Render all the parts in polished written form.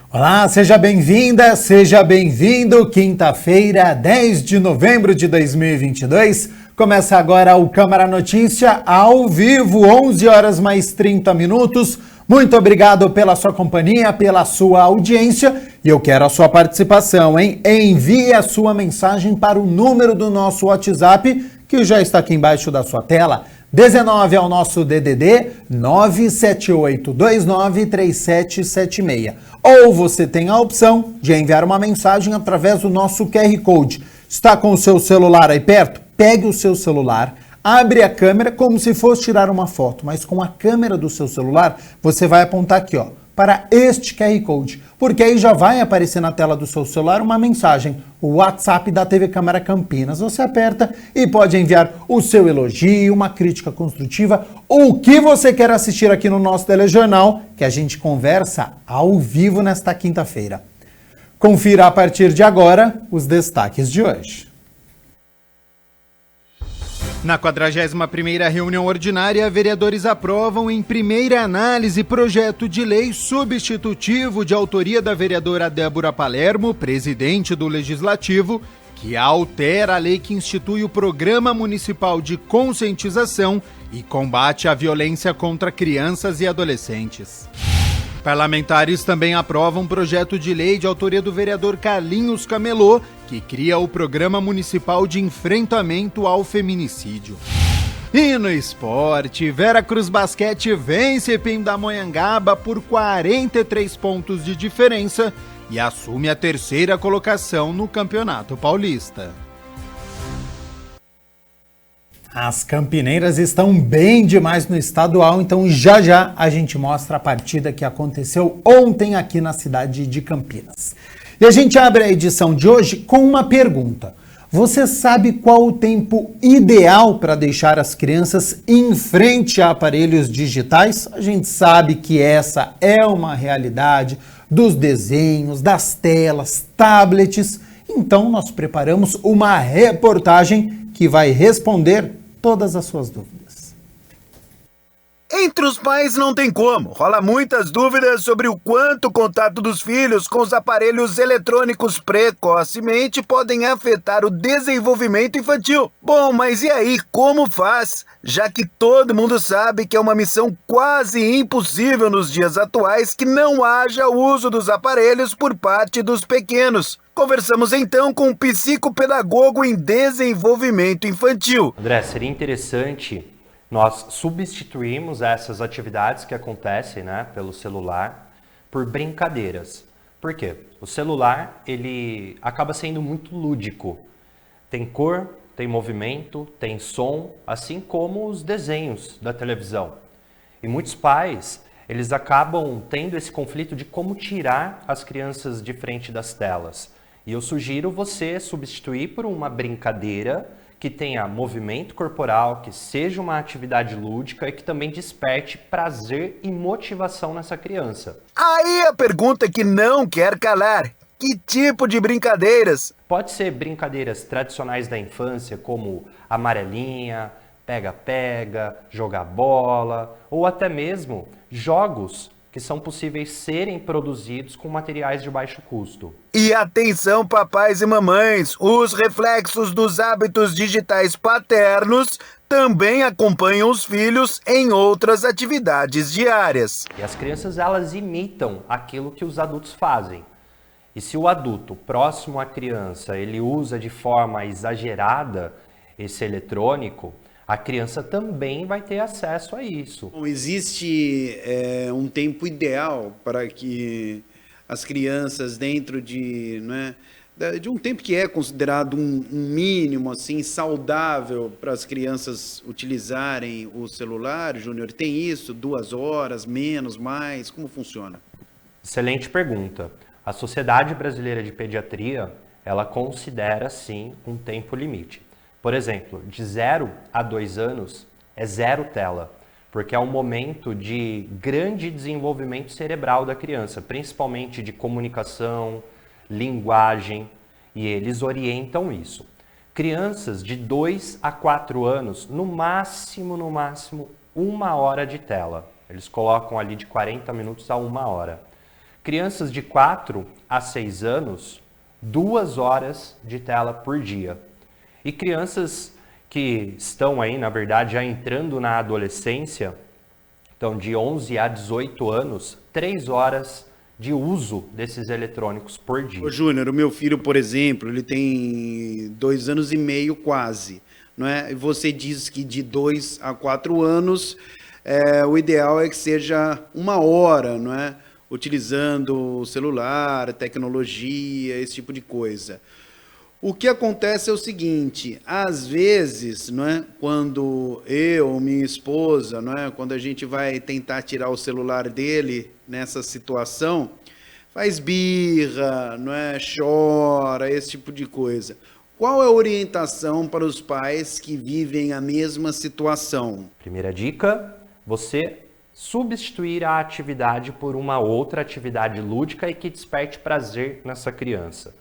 Olá, seja bem-vinda, seja bem-vindo. Quinta-feira, 10 de novembro de 2022. Começa agora o Câmara Notícia ao vivo, 11 horas mais 30 minutos. Muito obrigado pela sua companhia, pela sua audiência. E eu quero a sua participação, hein? Envie a sua mensagem para o número do nosso WhatsApp, que já está aqui embaixo da sua tela. 19 é o nosso DDD 978293776. Ou você tem a opção de enviar uma mensagem através do nosso QR Code. Está com o seu celular aí perto? Pegue o seu celular, abre a câmera como se fosse tirar uma foto, mas com a câmera do seu celular você vai apontar aqui, ó, para este QR Code, porque aí já vai aparecer na tela do seu celular uma mensagem, o WhatsApp da TV Câmara Campinas. Você aperta e pode enviar o seu elogio, uma crítica construtiva, ou o que você quer assistir aqui no nosso telejornal, que a gente conversa ao vivo nesta quinta-feira. Confira a partir de agora os destaques de hoje. Na 41ª reunião ordinária, vereadores aprovam em primeira análise projeto de lei substitutivo de autoria da vereadora Débora Palermo, presidente do Legislativo, que altera a lei que institui o Programa Municipal de Conscientização e Combate à Violência contra Crianças e Adolescentes. Parlamentares também aprovam um projeto de lei de autoria do vereador Carlinhos Camelô, que cria o Programa Municipal de Enfrentamento ao Feminicídio. E no esporte, Veracruz Basquete vence Pindamonhangaba por 43 pontos de diferença e assume a terceira colocação no Campeonato Paulista. As campineiras estão bem demais no estadual, então já a gente mostra a partida que aconteceu ontem aqui na cidade de Campinas. E a gente abre a edição de hoje com uma pergunta. Você sabe qual o tempo ideal para deixar as crianças em frente a aparelhos digitais? A gente sabe que essa é uma realidade dos desenhos, das telas, tablets. Então nós preparamos uma reportagem que vai responder todas as suas dúvidas. Entre os pais não tem como. Rola muitas dúvidas sobre o quanto o contato dos filhos com os aparelhos eletrônicos precocemente podem afetar o desenvolvimento infantil. Bom, mas e aí, como faz? Já que todo mundo sabe que é uma missão quase impossível nos dias atuais que não haja uso dos aparelhos por parte dos pequenos. Conversamos então com um psicopedagogo em desenvolvimento infantil. André, seria interessante nós substituirmos essas atividades que acontecem, pelo celular por brincadeiras. Por quê? O celular, ele acaba sendo muito lúdico. Tem cor, tem movimento, tem som, assim como os desenhos da televisão. E muitos pais, eles acabam tendo esse conflito de como tirar as crianças de frente das telas. E eu sugiro você substituir por uma brincadeira que tenha movimento corporal, que seja uma atividade lúdica e que também desperte prazer e motivação nessa criança. Aí a pergunta que não quer calar: que tipo de brincadeiras? Pode ser brincadeiras tradicionais da infância, como amarelinha, pega-pega, jogar bola, ou até mesmo jogos que são possíveis serem produzidos com materiais de baixo custo. E atenção, papais e mamães, os reflexos dos hábitos digitais paternos também acompanham os filhos em outras atividades diárias. E as crianças, elas imitam aquilo que os adultos fazem. E se o adulto próximo à criança, ele usa de forma exagerada esse eletrônico, a criança também vai ter acesso a isso. Existe um tempo ideal para que as crianças, dentro de um tempo que é considerado um mínimo assim, saudável para as crianças utilizarem o celular, Júnior? Tem isso? 2 horas, menos, mais? Como funciona? Excelente pergunta. A Sociedade Brasileira de Pediatria, ela considera sim um tempo limite. Por exemplo, de 0 a 2 anos é 0 tela, porque é um momento de grande desenvolvimento cerebral da criança, principalmente de comunicação, linguagem, e eles orientam isso. Crianças de 2 a 4 anos, no máximo, 1 hora de tela. Eles colocam ali de 40 minutos a 1 hora. Crianças de 4 a 6 anos, 2 horas de tela por dia. E crianças que estão aí, na verdade, já entrando na adolescência, então de 11 a 18 anos, 3 horas de uso desses eletrônicos por dia. Ô, Júnior, o meu filho, por exemplo, ele tem 2 anos e meio quase, não é? E você diz que de 2 a 4 anos, o ideal é que seja 1 hora, não é? Utilizando o celular, tecnologia, esse tipo de coisa. O que acontece é o seguinte, às vezes, não é, quando eu ou minha esposa, não é, quando a gente vai tentar tirar o celular dele nessa situação, faz birra, não é, chora, esse tipo de coisa. Qual é a orientação para os pais que vivem a mesma situação? Primeira dica, você substituir a atividade por uma outra atividade lúdica e que desperte prazer nessa criança.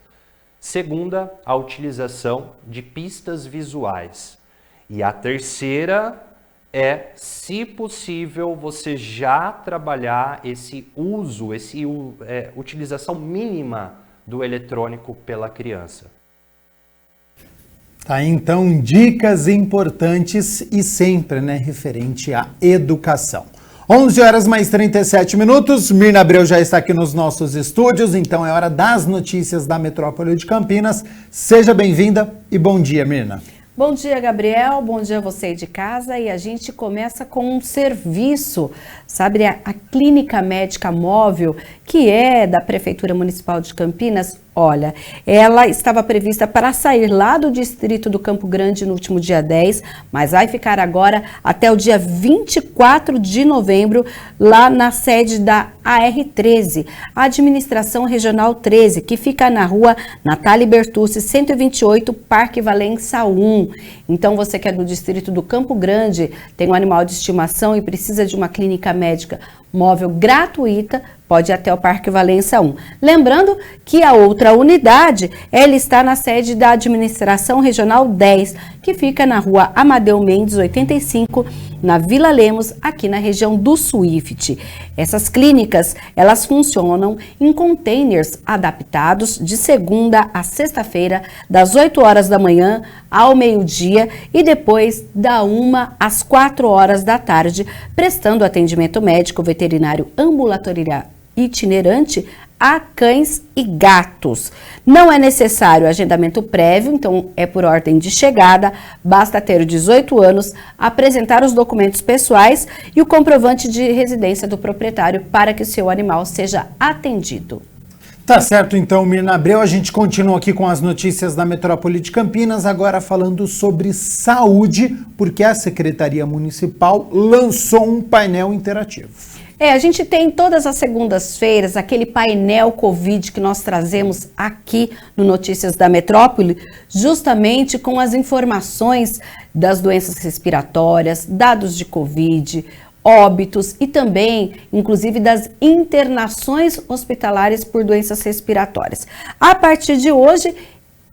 Segunda, a utilização de pistas visuais. E a terceira é, se possível, você já trabalhar esse uso, utilização mínima do eletrônico pela criança. Tá, então, dicas importantes e sempre, né, referente à educação. 11 horas mais 37 minutos, Mirna Abreu já está aqui nos nossos estúdios, então é hora das notícias da Metrópole de Campinas. Seja bem-vinda e bom dia, Mirna. Bom dia, Gabriel, bom dia a você de casa, e a gente começa com um serviço, sabe, a Clínica Médica Móvel, que é da Prefeitura Municipal de Campinas. Olha, ela estava prevista para sair lá do distrito do Campo Grande no último dia 10, mas vai ficar agora até o dia 24 de novembro, lá na sede da AR13, a Administração Regional 13, que fica na rua Natália Bertucci, 128, Parque Valença 1. Então, você que é do distrito do Campo Grande, tem um animal de estimação e precisa de uma clínica médica móvel gratuita, pode ir até o Parque Valença 1. Lembrando que a outra unidade, ela está na sede da Administração Regional 10, que fica na rua Amadeu Mendes, 85, na Vila Lemos, aqui na região do Swift. Essas clínicas, elas funcionam em containers adaptados de segunda a sexta-feira, das 8 horas da manhã ao meio-dia e depois da 1 às 4 horas da tarde, prestando atendimento médico veterinário ambulatorial itinerante a cães e gatos. Não é necessário agendamento prévio, então é por ordem de chegada, basta ter 18 anos, apresentar os documentos pessoais e o comprovante de residência do proprietário para que o seu animal seja atendido. Tá certo, então, Mirna Abreu, a gente continua aqui com as notícias da Metrópole de Campinas, agora falando sobre saúde, porque a Secretaria Municipal lançou um painel interativo. A gente tem todas as segundas-feiras aquele painel Covid que nós trazemos aqui no Notícias da Metrópole, justamente com as informações das doenças respiratórias, dados de Covid, óbitos e também, inclusive, das internações hospitalares por doenças respiratórias. A partir de hoje,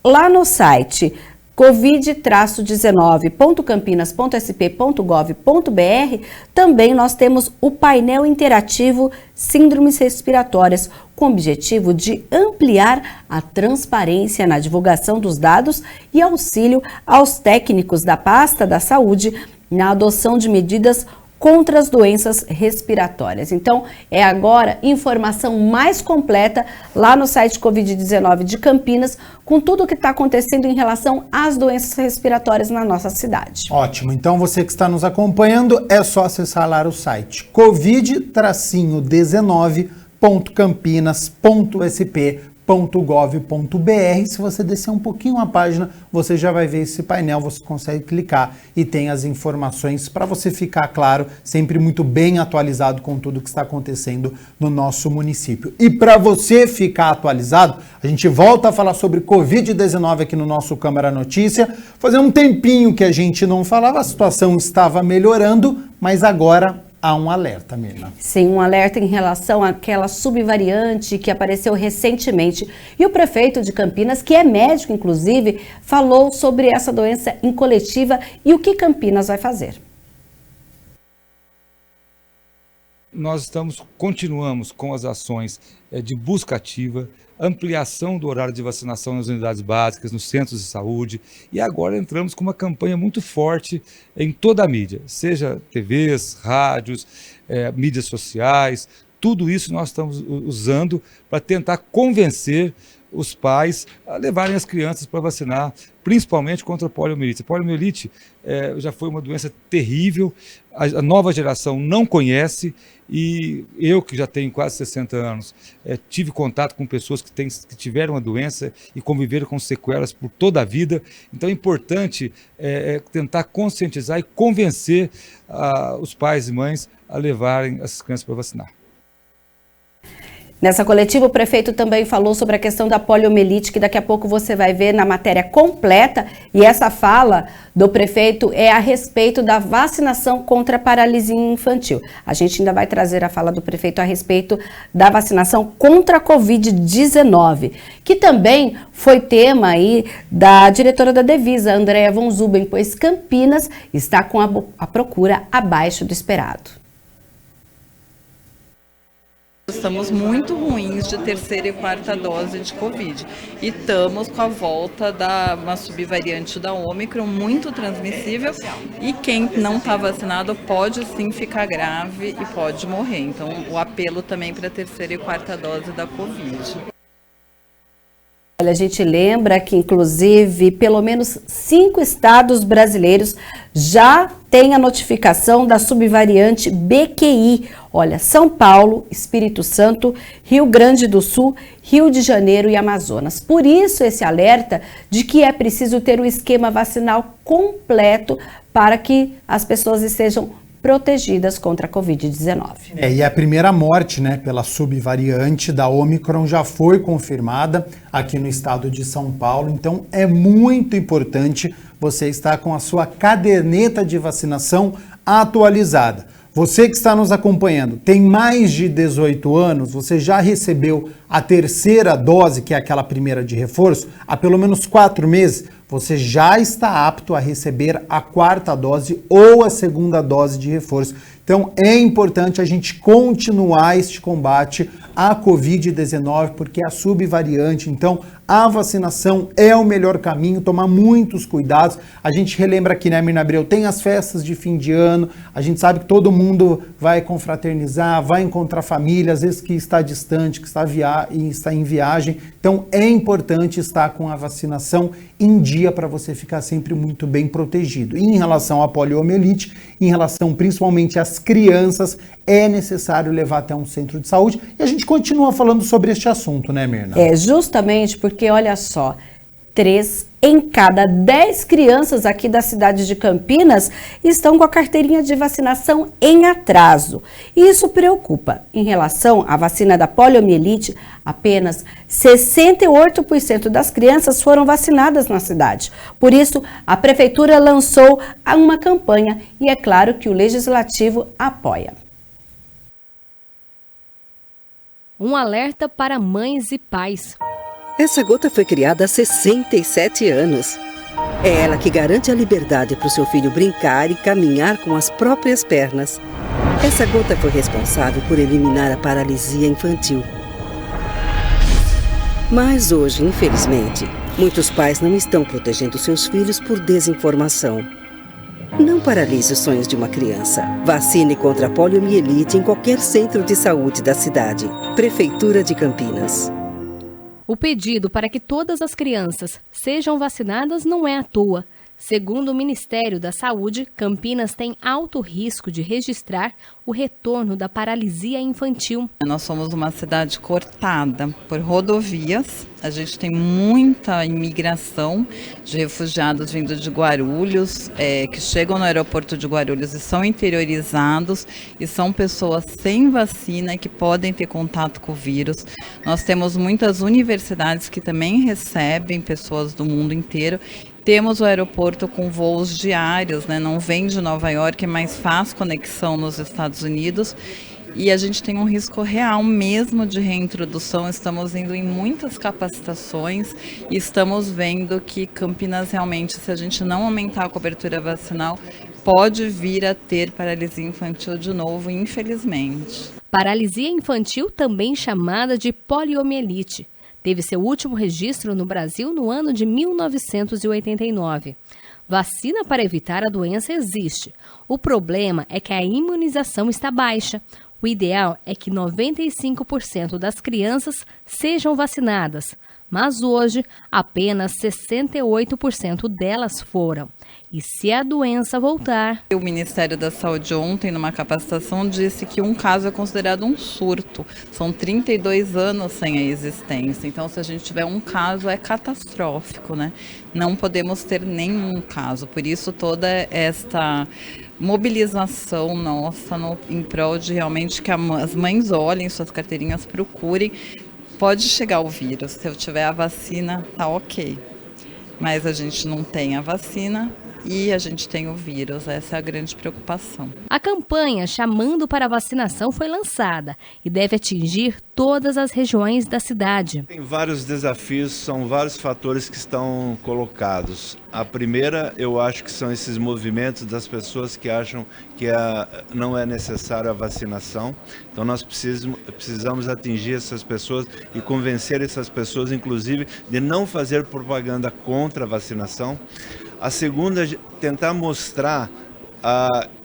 lá no site covid-19.campinas.sp.gov.br, também nós temos o painel interativo Síndromes Respiratórias, com o objetivo de ampliar a transparência na divulgação dos dados e auxílio aos técnicos da pasta da saúde na adoção de medidas contra as doenças respiratórias. Então, é agora informação mais completa lá no site Covid-19 de Campinas, com tudo o que está acontecendo em relação às doenças respiratórias na nossa cidade. Ótimo, então você que está nos acompanhando, é só acessar lá o site covid-19.campinas.sp.gov.br. Se você descer um pouquinho a página, você já vai ver esse painel, você consegue clicar e tem as informações para você ficar, claro, sempre muito bem atualizado com tudo que está acontecendo no nosso município. E para você ficar atualizado, a gente volta a falar sobre Covid-19 aqui no nosso Câmara Notícia. Fazer um tempinho que a gente não falava, a situação estava melhorando, mas agora há um alerta, Mirna. Sim, um alerta em relação àquela subvariante que apareceu recentemente. E o prefeito de Campinas, que é médico inclusive, falou sobre essa doença em coletiva e o que Campinas vai fazer. Nós continuamos com as ações de busca ativa, ampliação do horário de vacinação nas unidades básicas, nos centros de saúde, e agora entramos com uma campanha muito forte em toda a mídia, seja TVs, rádios, mídias sociais, tudo isso nós estamos usando para tentar convencer os pais a levarem as crianças para vacinar, principalmente contra a poliomielite. A poliomielite já foi uma doença terrível, a nova geração não conhece, e eu, que já tenho quase 60 anos, tive contato com pessoas que tiveram a doença e conviveram com sequelas por toda a vida. Então é importante tentar conscientizar e convencer os pais e mães a levarem essas crianças para vacinar. Nessa coletiva, o prefeito também falou sobre a questão da poliomielite, que daqui a pouco você vai ver na matéria completa. E essa fala do prefeito é a respeito da vacinação contra a paralisia infantil. A gente ainda vai trazer a fala do prefeito a respeito da vacinação contra a Covid-19, que também foi tema aí da diretora da Devisa, Andréa von Zuben, pois Campinas está com a procura abaixo do esperado. Estamos muito ruins de terceira e quarta dose de Covid e estamos com a volta da uma subvariante da Ômicron muito transmissível, e quem não está vacinado pode sim ficar grave e pode morrer. Então o apelo também para a terceira e quarta dose da Covid. Olha, a gente lembra que, inclusive, pelo menos 5 estados brasileiros já têm a notificação da subvariante BQI. Olha, São Paulo, Espírito Santo, Rio Grande do Sul, Rio de Janeiro e Amazonas. Por isso, esse alerta de que é preciso ter um esquema vacinal completo para que as pessoas estejam protegidas contra a Covid-19. E a primeira morte, pela subvariante da Ômicron já foi confirmada aqui no estado de São Paulo. Então é muito importante você estar com a sua caderneta de vacinação atualizada. Você que está nos acompanhando, tem mais de 18 anos, você já recebeu a terceira dose, que é aquela primeira de reforço, há pelo menos 4 meses, você já está apto a receber a quarta dose ou a segunda dose de reforço. Então é importante a gente continuar este combate à Covid-19, porque é a subvariante. Então a vacinação é o melhor caminho, tomar muitos cuidados. A gente relembra aqui, Mirna Abreu, tem as festas de fim de ano, a gente sabe que todo mundo vai confraternizar, vai encontrar família, às vezes que está distante, que está em viagem. Então é importante estar com a vacinação em dia para você ficar sempre muito bem protegido. E em relação à poliomielite, em relação principalmente às crianças, é necessário levar até um centro de saúde. E a gente continua falando sobre este assunto, Mirna? Justamente porque, olha só, 3 em cada 10 crianças aqui da cidade de Campinas estão com a carteirinha de vacinação em atraso. E isso preocupa. Em relação à vacina da poliomielite, apenas 68% das crianças foram vacinadas na cidade. Por isso, a prefeitura lançou uma campanha e é claro que o legislativo apoia. Um alerta para mães e pais. Essa gota foi criada há 67 anos. É ela que garante a liberdade para o seu filho brincar e caminhar com as próprias pernas. Essa gota foi responsável por eliminar a paralisia infantil. Mas hoje, infelizmente, muitos pais não estão protegendo seus filhos por desinformação. Não paralise os sonhos de uma criança. Vacine contra a poliomielite em qualquer centro de saúde da cidade. Prefeitura de Campinas. O pedido para que todas as crianças sejam vacinadas não é à toa. Segundo o Ministério da Saúde, Campinas tem alto risco de registrar o retorno da paralisia infantil. Nós somos uma cidade cortada por rodovias. A gente tem muita imigração de refugiados vindo de Guarulhos, que chegam no aeroporto de Guarulhos e são interiorizados, e são pessoas sem vacina que podem ter contato com o vírus. Nós temos muitas universidades que também recebem pessoas do mundo inteiro. Temos o aeroporto com voos diários, não vem de Nova York, mas faz conexão nos Estados Unidos. E a gente tem um risco real mesmo de reintrodução. Estamos indo em muitas capacitações e estamos vendo que Campinas realmente, se a gente não aumentar a cobertura vacinal, pode vir a ter paralisia infantil de novo, infelizmente. Paralisia infantil, também chamada de poliomielite, teve seu último registro no Brasil no ano de 1989. Vacina para evitar a doença existe. O problema é que a imunização está baixa. O ideal é que 95% das crianças sejam vacinadas, mas hoje apenas 68% delas foram. E se a doença voltar... O Ministério da Saúde ontem, numa capacitação, disse que um caso é considerado um surto. São 32 anos sem a existência. Então, se a gente tiver um caso, é catastrófico, né? Não podemos ter nenhum caso. Por isso, toda esta mobilização nossa em prol de realmente que as mães olhem suas carteirinhas, procurem. Pode chegar o vírus. Se eu tiver a vacina, tá ok. Mas a gente não tem a vacina e a gente tem o vírus. Essa é a grande preocupação. A campanha chamando para a vacinação foi lançada e deve atingir todas as regiões da cidade. Tem vários desafios, são vários fatores que estão colocados. A primeira, eu acho que são esses movimentos das pessoas que acham que não é necessária a vacinação. Então nós precisamos atingir essas pessoas e convencer essas pessoas, inclusive, de não fazer propaganda contra a vacinação. A segunda, tentar mostrar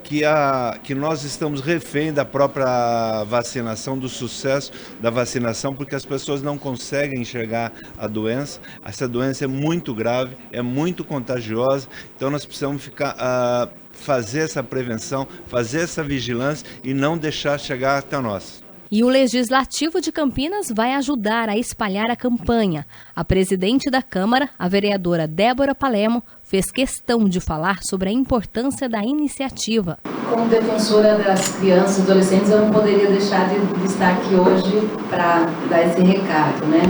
que nós estamos refém da própria vacinação, do sucesso da vacinação, porque as pessoas não conseguem enxergar a doença. Essa doença é muito grave, é muito contagiosa, então nós precisamos fazer essa prevenção, fazer essa vigilância e não deixar chegar até nós. E o Legislativo de Campinas vai ajudar a espalhar a campanha. A presidente da Câmara, a vereadora Débora Palermo, fez questão de falar sobre a importância da iniciativa. Como defensora das crianças e adolescentes, eu não poderia deixar de estar aqui hoje para dar esse recado, né?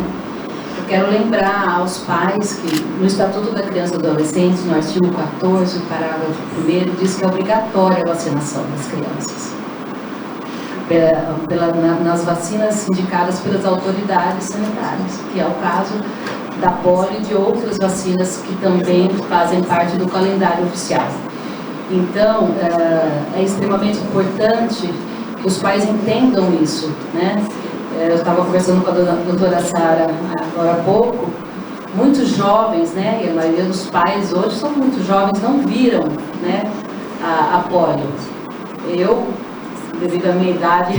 Eu quero lembrar aos pais que no Estatuto da Criança e Adolescente, no artigo 14, parágrafo 1º, diz que é obrigatória a vacinação das crianças. Nas vacinas indicadas pelas autoridades sanitárias, que é o caso da polio e de outras vacinas que também fazem parte do calendário oficial. Então, é extremamente importante que os pais entendam isso, né? Eu estava conversando com a doutora Sara agora há pouco. Muitos jovens, né, e a maioria dos pais hoje são muito jovens, não viram, né, a polio. Devido à minha idade,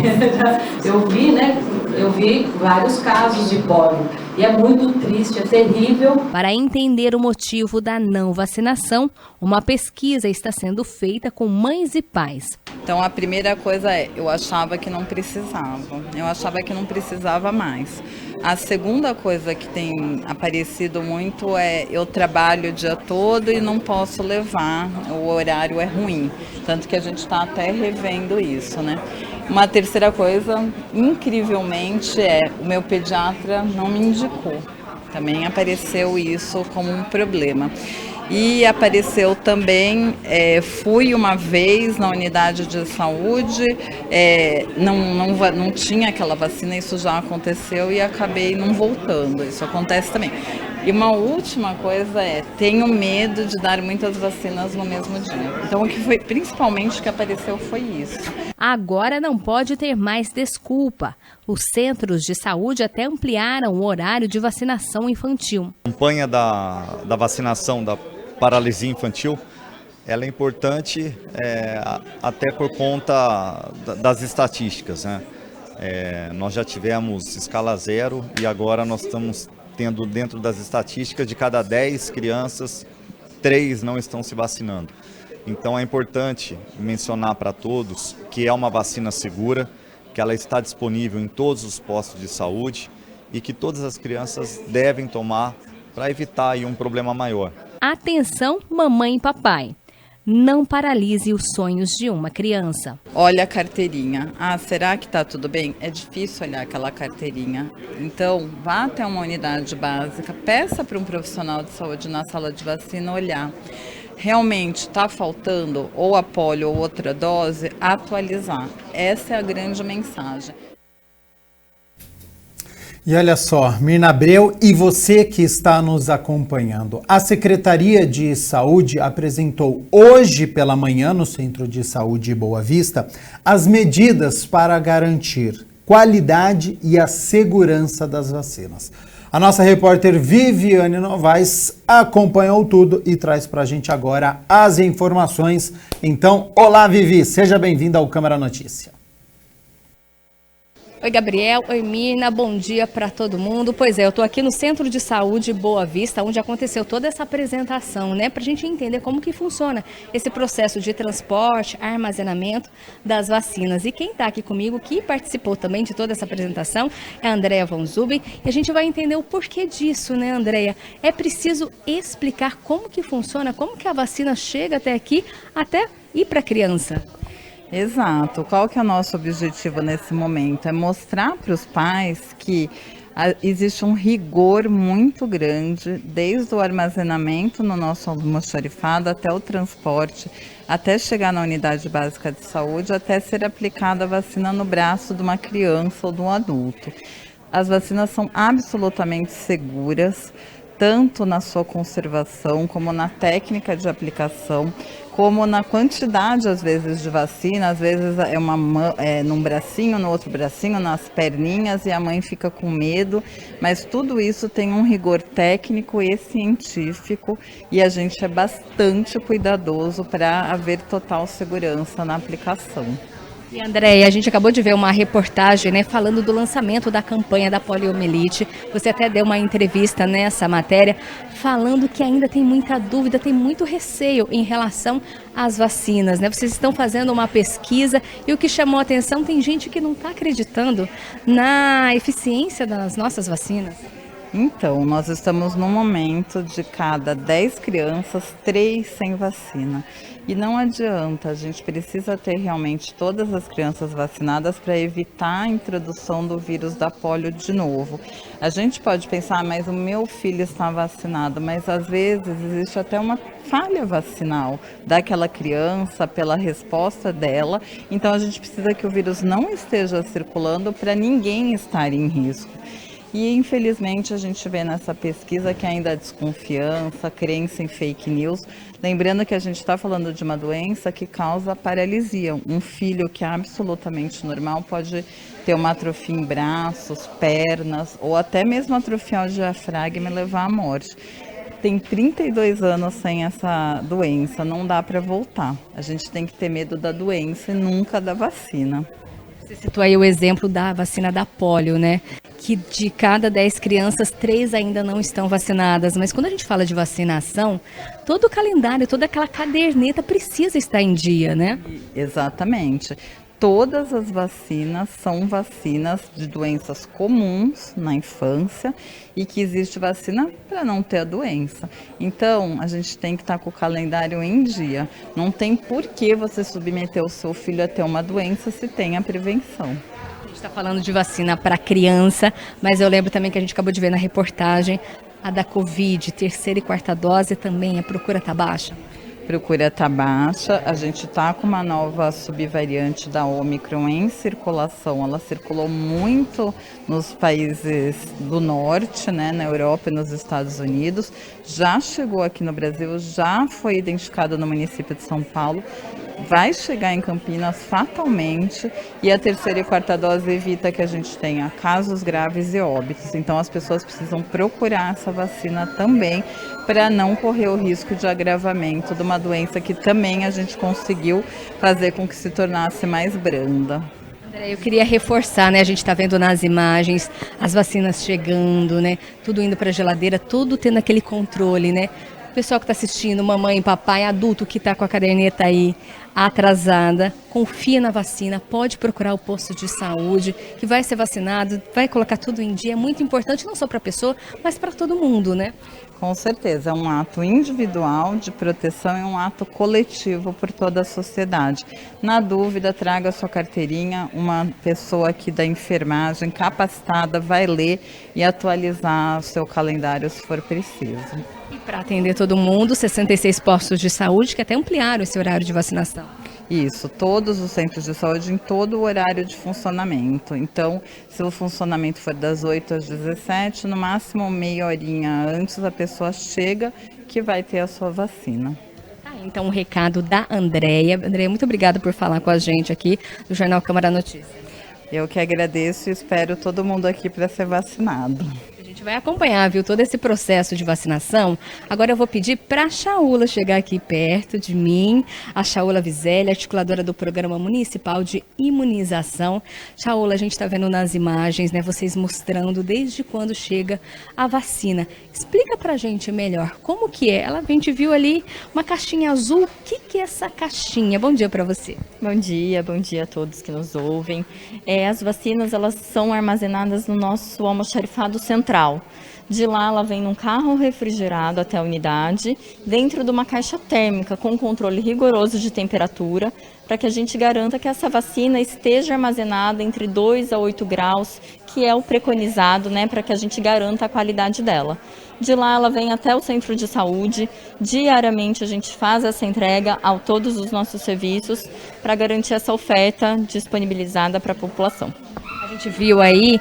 eu vi vários casos de polio. E é muito triste, é terrível. Para entender o motivo da não vacinação, uma pesquisa está sendo feita com mães e pais. Então, a primeira coisa eu achava que não precisava. Eu achava que não precisava mais. A segunda coisa que tem aparecido muito é eu trabalho o dia todo e não posso levar, o horário é ruim. Tanto que a gente está até revendo isso, né? Uma terceira coisa, incrivelmente, o meu pediatra não me indicou. Também apareceu isso como um problema. E apareceu também, fui uma vez na unidade de saúde, não tinha aquela vacina, isso já aconteceu e acabei não voltando, isso acontece também. E uma última coisa tenho medo de dar muitas vacinas no mesmo dia. Então, o que foi principalmente o que apareceu foi isso. Agora não pode ter mais desculpa. Os centros de saúde até ampliaram o horário de vacinação infantil. A campanha da vacinação da paralisia infantil, ela é importante até por conta das estatísticas, né? Nós já tivemos escala 0 e agora nós estamos tendo dentro das estatísticas de cada 10 crianças, 3 não estão se vacinando. Então é importante mencionar para todos que é uma vacina segura, que ela está disponível em todos os postos de saúde e que todas as crianças devem tomar para evitar aí um problema maior. Atenção, mamãe e papai. Não paralise os sonhos de uma criança. Olha a carteirinha. Será que está tudo bem? É difícil olhar aquela carteirinha. Então, vá até uma unidade básica, peça para um profissional de saúde na sala de vacina olhar. Realmente está faltando ou a polio ou outra dose, atualizar. Essa é a grande mensagem. E olha só, Mirna Abreu e você que está nos acompanhando. A Secretaria de Saúde apresentou hoje pela manhã no Centro de Saúde Boa Vista as medidas para garantir qualidade e a segurança das vacinas. A nossa repórter Viviane Novaes acompanhou tudo e traz para a gente agora as informações. Então, olá Vivi, seja bem-vinda ao Câmara Notícia. Oi, Gabriel. Oi, Mirna. Bom dia para todo mundo. Pois é, eu estou aqui no Centro de Saúde Boa Vista, onde aconteceu toda essa apresentação, né? Para a gente entender como que funciona esse processo de transporte, armazenamento das vacinas. E quem está aqui comigo, que participou também de toda essa apresentação, é a Andréia Von Zuben. E a gente vai entender o porquê disso, né, Andréia? É preciso explicar como que funciona, como que a vacina chega até aqui, até ir para a criança. Exato. Qual que é o nosso objetivo nesse momento? É mostrar para os pais que existe um rigor muito grande, desde o armazenamento no nosso almoxarifado até o transporte, até chegar na unidade básica de saúde, até ser aplicada a vacina no braço de uma criança ou de um adulto. As vacinas são absolutamente seguras, tanto na sua conservação, como na técnica de aplicação, como na quantidade, às vezes, de vacina. Às vezes é num bracinho, no outro bracinho, nas perninhas, e a mãe fica com medo. Mas tudo isso tem um rigor técnico e científico, e a gente é bastante cuidadoso para haver total segurança na aplicação. E Andréia, a gente acabou de ver uma reportagem, né, falando do lançamento da campanha da poliomielite. Você até deu uma entrevista nessa matéria falando que ainda tem muita dúvida, tem muito receio em relação às vacinas, né? Vocês estão fazendo uma pesquisa e o que chamou a atenção, tem gente que não está acreditando na eficiência das nossas vacinas. Então, nós estamos num momento de cada 10 crianças, 3 sem vacina. E não adianta, a gente precisa ter realmente todas as crianças vacinadas para evitar a introdução do vírus da polio de novo. A gente pode pensar, mas o meu filho está vacinado, mas às vezes existe até uma falha vacinal daquela criança pela resposta dela. Então a gente precisa que o vírus não esteja circulando para ninguém estar em risco. E infelizmente a gente vê nessa pesquisa que ainda há desconfiança, crença em fake news. Lembrando que a gente está falando de uma doença que causa paralisia. Um filho que é absolutamente normal pode ter uma atrofia em braços, pernas, ou até mesmo atrofiar o diafragma e levar à morte. Tem 32 anos sem essa doença, não dá para voltar. A gente tem que ter medo da doença e nunca da vacina. Você citou aí o exemplo da vacina da polio, né? Que de cada 10 crianças, 3 ainda não estão vacinadas. Mas quando a gente fala de vacinação, todo o calendário, toda aquela caderneta precisa estar em dia, né? Exatamente. Todas as vacinas são vacinas de doenças comuns na infância e que existe vacina para não ter a doença. Então, a gente tem que estar com o calendário em dia. Não tem por que você submeter o seu filho a ter uma doença se tem a prevenção. A gente está falando de vacina para criança, mas eu lembro também que a gente acabou de ver na reportagem a da Covid, 3ª e 4ª dose também, a procura está baixa? Procura está baixa, a gente está com uma nova subvariante da Omicron em circulação. Ela circulou muito nos países do norte, né, na Europa e nos Estados Unidos. Já chegou aqui no Brasil, já foi identificada no município de São Paulo. Vai chegar em Campinas fatalmente, e a 3ª e 4ª dose evita que a gente tenha casos graves e óbitos. Então as pessoas precisam procurar essa vacina também para não correr o risco de agravamento de uma doença que também a gente conseguiu fazer com que se tornasse mais branda. Eu queria reforçar, né? A gente está vendo nas imagens as vacinas chegando, né? Tudo indo para a geladeira, tudo tendo aquele controle, né? O pessoal que está assistindo, mamãe, papai, adulto que está com a caderneta aí atrasada, confia na vacina, pode procurar o posto de saúde, que vai ser vacinado, vai colocar tudo em dia. É muito importante, não só para a pessoa, mas para todo mundo, né? Com certeza, é um ato individual de proteção e um ato coletivo por toda a sociedade. Na dúvida, traga sua carteirinha, uma pessoa aqui da enfermagem capacitada vai ler e atualizar o seu calendário se for preciso. E para atender todo mundo, 66 postos de saúde que até ampliaram esse horário de vacinação. Isso, todos os centros de saúde em todo o horário de funcionamento. Então, se o funcionamento for das 8 às 17, no máximo meia horinha antes a pessoa chega que vai ter a sua vacina. Então, um recado da Andréia. Andréia, muito obrigada por falar com a gente aqui do Jornal Câmara Notícias. Eu que agradeço e espero todo mundo aqui para ser vacinado. A gente vai acompanhar, viu, todo esse processo de vacinação. Agora eu vou pedir para a Shaula chegar aqui perto de mim, a Shaula Vizelli, articuladora do Programa Municipal de Imunização. Shaula, a gente está vendo nas imagens, né, vocês mostrando desde quando chega a vacina. Explica para a gente melhor como que é. A gente viu ali uma caixinha azul. O que é essa caixinha? Bom dia para você. Bom dia a todos que nos ouvem. As vacinas, elas são armazenadas no nosso almoxarifado central. De lá, ela vem num carro refrigerado até a unidade, dentro de uma caixa térmica com controle rigoroso de temperatura, para que a gente garanta que essa vacina esteja armazenada entre 2 a 8 graus, que é o preconizado, né, para que a gente garanta a qualidade dela. De lá, ela vem até o centro de saúde. Diariamente, a gente faz essa entrega a todos os nossos serviços para garantir essa oferta disponibilizada para a população. A gente viu aí,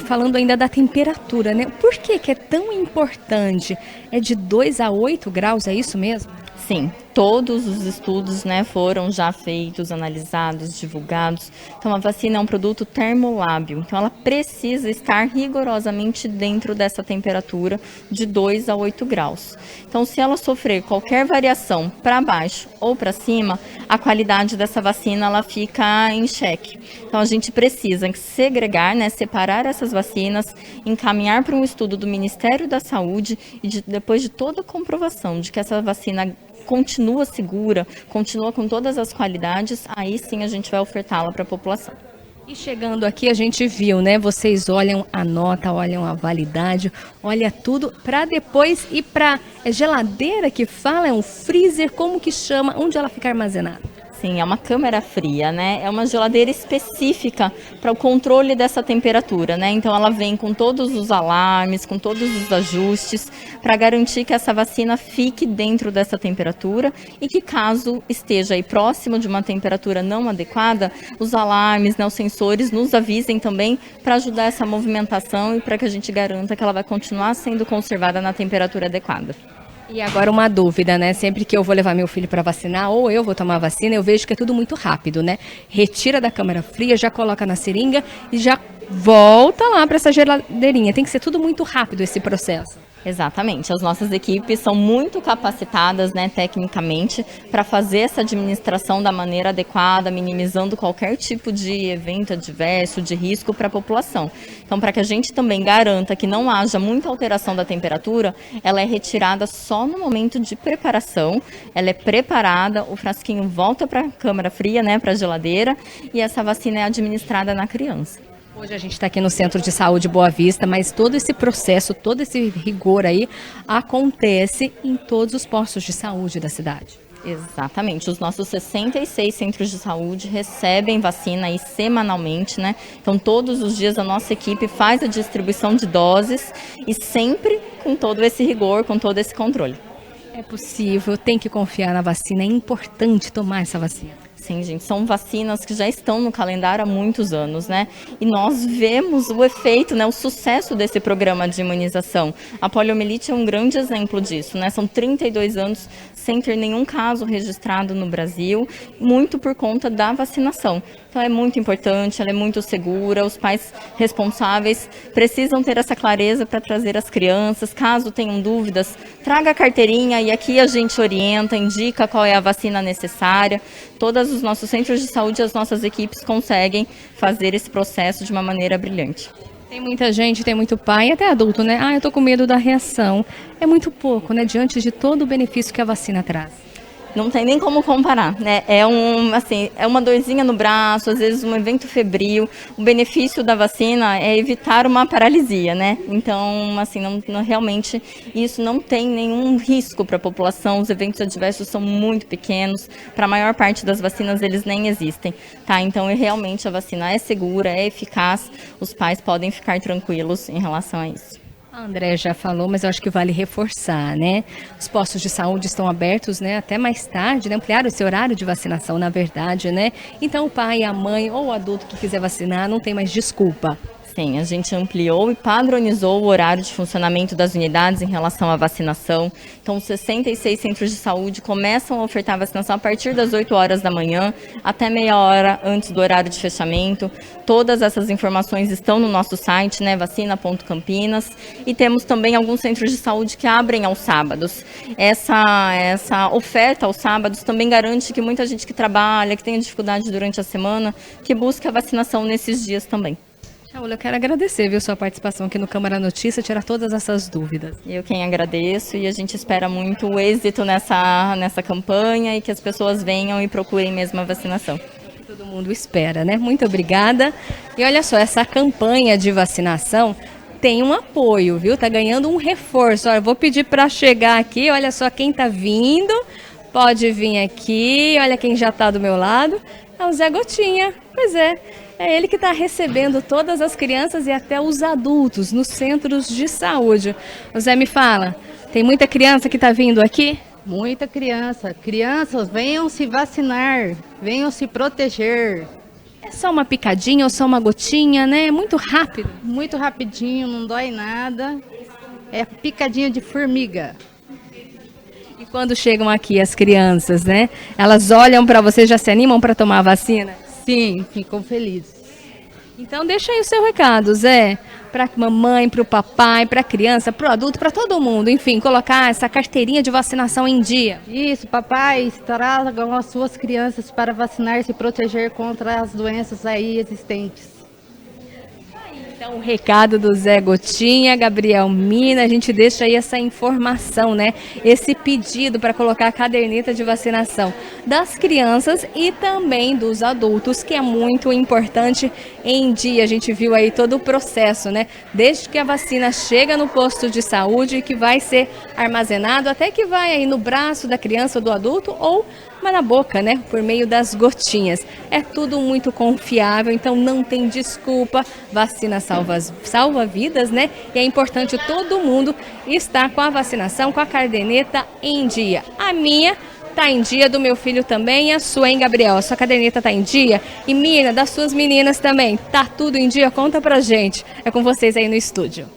falando ainda da temperatura, né? Por que é tão importante? É de 2 a 8 graus, é isso mesmo? Sim, todos os estudos, né, foram já feitos, analisados, divulgados. Então, a vacina é um produto termolábil, então ela precisa estar rigorosamente dentro dessa temperatura de 2 a 8 graus. Então, se ela sofrer qualquer variação para baixo ou para cima, a qualidade dessa vacina ela fica em xeque. Então, a gente precisa segregar, né, separar essas vacinas, encaminhar para um estudo do Ministério da Saúde e depois de toda a comprovação de que essa vacina continua segura, continua com todas as qualidades, aí sim a gente vai ofertá-la para a população. E chegando aqui a gente viu, né? Vocês olham a nota, olham a validade, olha tudo para depois ir para geladeira que fala, é um freezer, como que chama, onde ela fica armazenada? Sim, é uma câmara fria, né? É uma geladeira específica para o controle dessa temperatura, né? Então ela vem com todos os alarmes, com todos os ajustes, para garantir que essa vacina fique dentro dessa temperatura e que caso esteja aí próximo de uma temperatura não adequada, os alarmes, né, os sensores nos avisem também para ajudar essa movimentação e para que a gente garanta que ela vai continuar sendo conservada na temperatura adequada. E agora uma dúvida, né? Sempre que eu vou levar meu filho para vacinar ou eu vou tomar vacina, eu vejo que é tudo muito rápido, né? Retira da câmara fria, já coloca na seringa e já volta lá para essa geladeirinha. Tem que ser tudo muito rápido esse processo. Exatamente, as nossas equipes são muito capacitadas, né, tecnicamente, para fazer essa administração da maneira adequada, minimizando qualquer tipo de evento adverso, de risco para a população. Então, para que a gente também garanta que não haja muita alteração da temperatura, ela é retirada só no momento de preparação, ela é preparada, o frasquinho volta para a câmara fria, né, para a geladeira, e essa vacina é administrada na criança. Hoje a gente está aqui no Centro de Saúde Boa Vista, mas todo esse processo, todo esse rigor aí acontece em todos os postos de saúde da cidade. Exatamente, os nossos 66 centros de saúde recebem vacina aí semanalmente, né? Então todos os dias a nossa equipe faz a distribuição de doses e sempre com todo esse rigor, com todo esse controle. É possível, tem que confiar na vacina, é importante tomar essa vacina. Sim, gente, são vacinas que já estão no calendário há muitos anos, né? E nós vemos o efeito, né, o sucesso desse programa de imunização. A poliomielite é um grande exemplo disso, né? São 32 anos sem ter nenhum caso registrado no Brasil, muito por conta da vacinação. Então é muito importante, ela é muito segura, os pais responsáveis precisam ter essa clareza para trazer as crianças. Caso tenham dúvidas, traga a carteirinha e aqui a gente orienta, indica qual é a vacina necessária. Todos os nossos centros de saúde e as nossas equipes conseguem fazer esse processo de uma maneira brilhante. Tem muita gente, tem muito pai, até adulto, né? Eu tô com medo da reação. É muito pouco, né? Diante de todo o benefício que a vacina traz. Não tem nem como comparar, né? É uma dorzinha no braço, às vezes um evento febril. O benefício da vacina é evitar uma paralisia, né? Então, assim, realmente isso não tem nenhum risco para a população. Os eventos adversos são muito pequenos. Para a maior parte das vacinas, eles nem existem, tá? Então, realmente a vacina é segura, é eficaz. Os pais podem ficar tranquilos em relação a isso. A André já falou, mas eu acho que vale reforçar, né? Os postos de saúde estão abertos, né, até mais tarde, né? Ampliaram esse horário de vacinação, na verdade, né? Então o pai, a mãe ou o adulto que quiser vacinar não tem mais desculpa. Sim, a gente ampliou e padronizou o horário de funcionamento das unidades em relação à vacinação. Então, 66 centros de saúde começam a ofertar vacinação a partir das 8 horas da manhã, até meia hora antes do horário de fechamento. Todas essas informações estão no nosso site, né, vacina.campinas. E temos também alguns centros de saúde que abrem aos sábados. Essa oferta aos sábados também garante que muita gente que trabalha, que tem dificuldade durante a semana, que busca a vacinação nesses dias também. Raul, eu quero agradecer, viu, sua participação aqui no Câmara Notícia, tirar todas essas dúvidas. Eu quem agradeço e a gente espera muito o êxito nessa campanha e que as pessoas venham e procurem mesmo a vacinação. Todo mundo espera, né? Muito obrigada. E olha só, essa campanha de vacinação tem um apoio, viu? Tá ganhando um reforço. Olha, vou pedir para chegar aqui, olha só quem tá vindo. Pode vir aqui, olha quem já tá do meu lado. É o Zé Gotinha. Pois é. É ele que está recebendo todas as crianças e até os adultos nos centros de saúde. O Zé, me fala, tem muita criança que está vindo aqui? Muita criança. Crianças, venham se vacinar, venham se proteger. É só uma picadinha ou só uma gotinha, né? É muito rápido. Muito rapidinho, não dói nada. É picadinha de formiga. E quando chegam aqui as crianças, né? Elas olham para você, já se animam para tomar a vacina? Sim, ficam felizes. Então deixa aí o seu recado, Zé, para a mamãe, para o papai, para a criança, para o adulto, para todo mundo, enfim, colocar essa carteirinha de vacinação em dia. Isso, papai, tragam as suas crianças para vacinar e se proteger contra as doenças aí existentes. Então, o recado do Zé Gotinha, Gabriel Mina, a gente deixa aí essa informação, né? Esse pedido para colocar a caderneta de vacinação das crianças e também dos adultos, que é muito importante em dia. A gente viu aí todo o processo, né? Desde que a vacina chega no posto de saúde, que vai ser armazenado, até que vai aí no braço da criança ou do adulto ou na boca, né? Por meio das gotinhas. É tudo muito confiável, então não tem desculpa. Vacina salva vidas, né? E é importante todo mundo estar com a vacinação, com a caderneta em dia. A minha tá em dia, do meu filho também, e a sua, hein, Gabriel? A sua caderneta tá em dia? E Mina, das suas meninas também, tá tudo em dia? Conta pra gente. É com vocês aí no estúdio.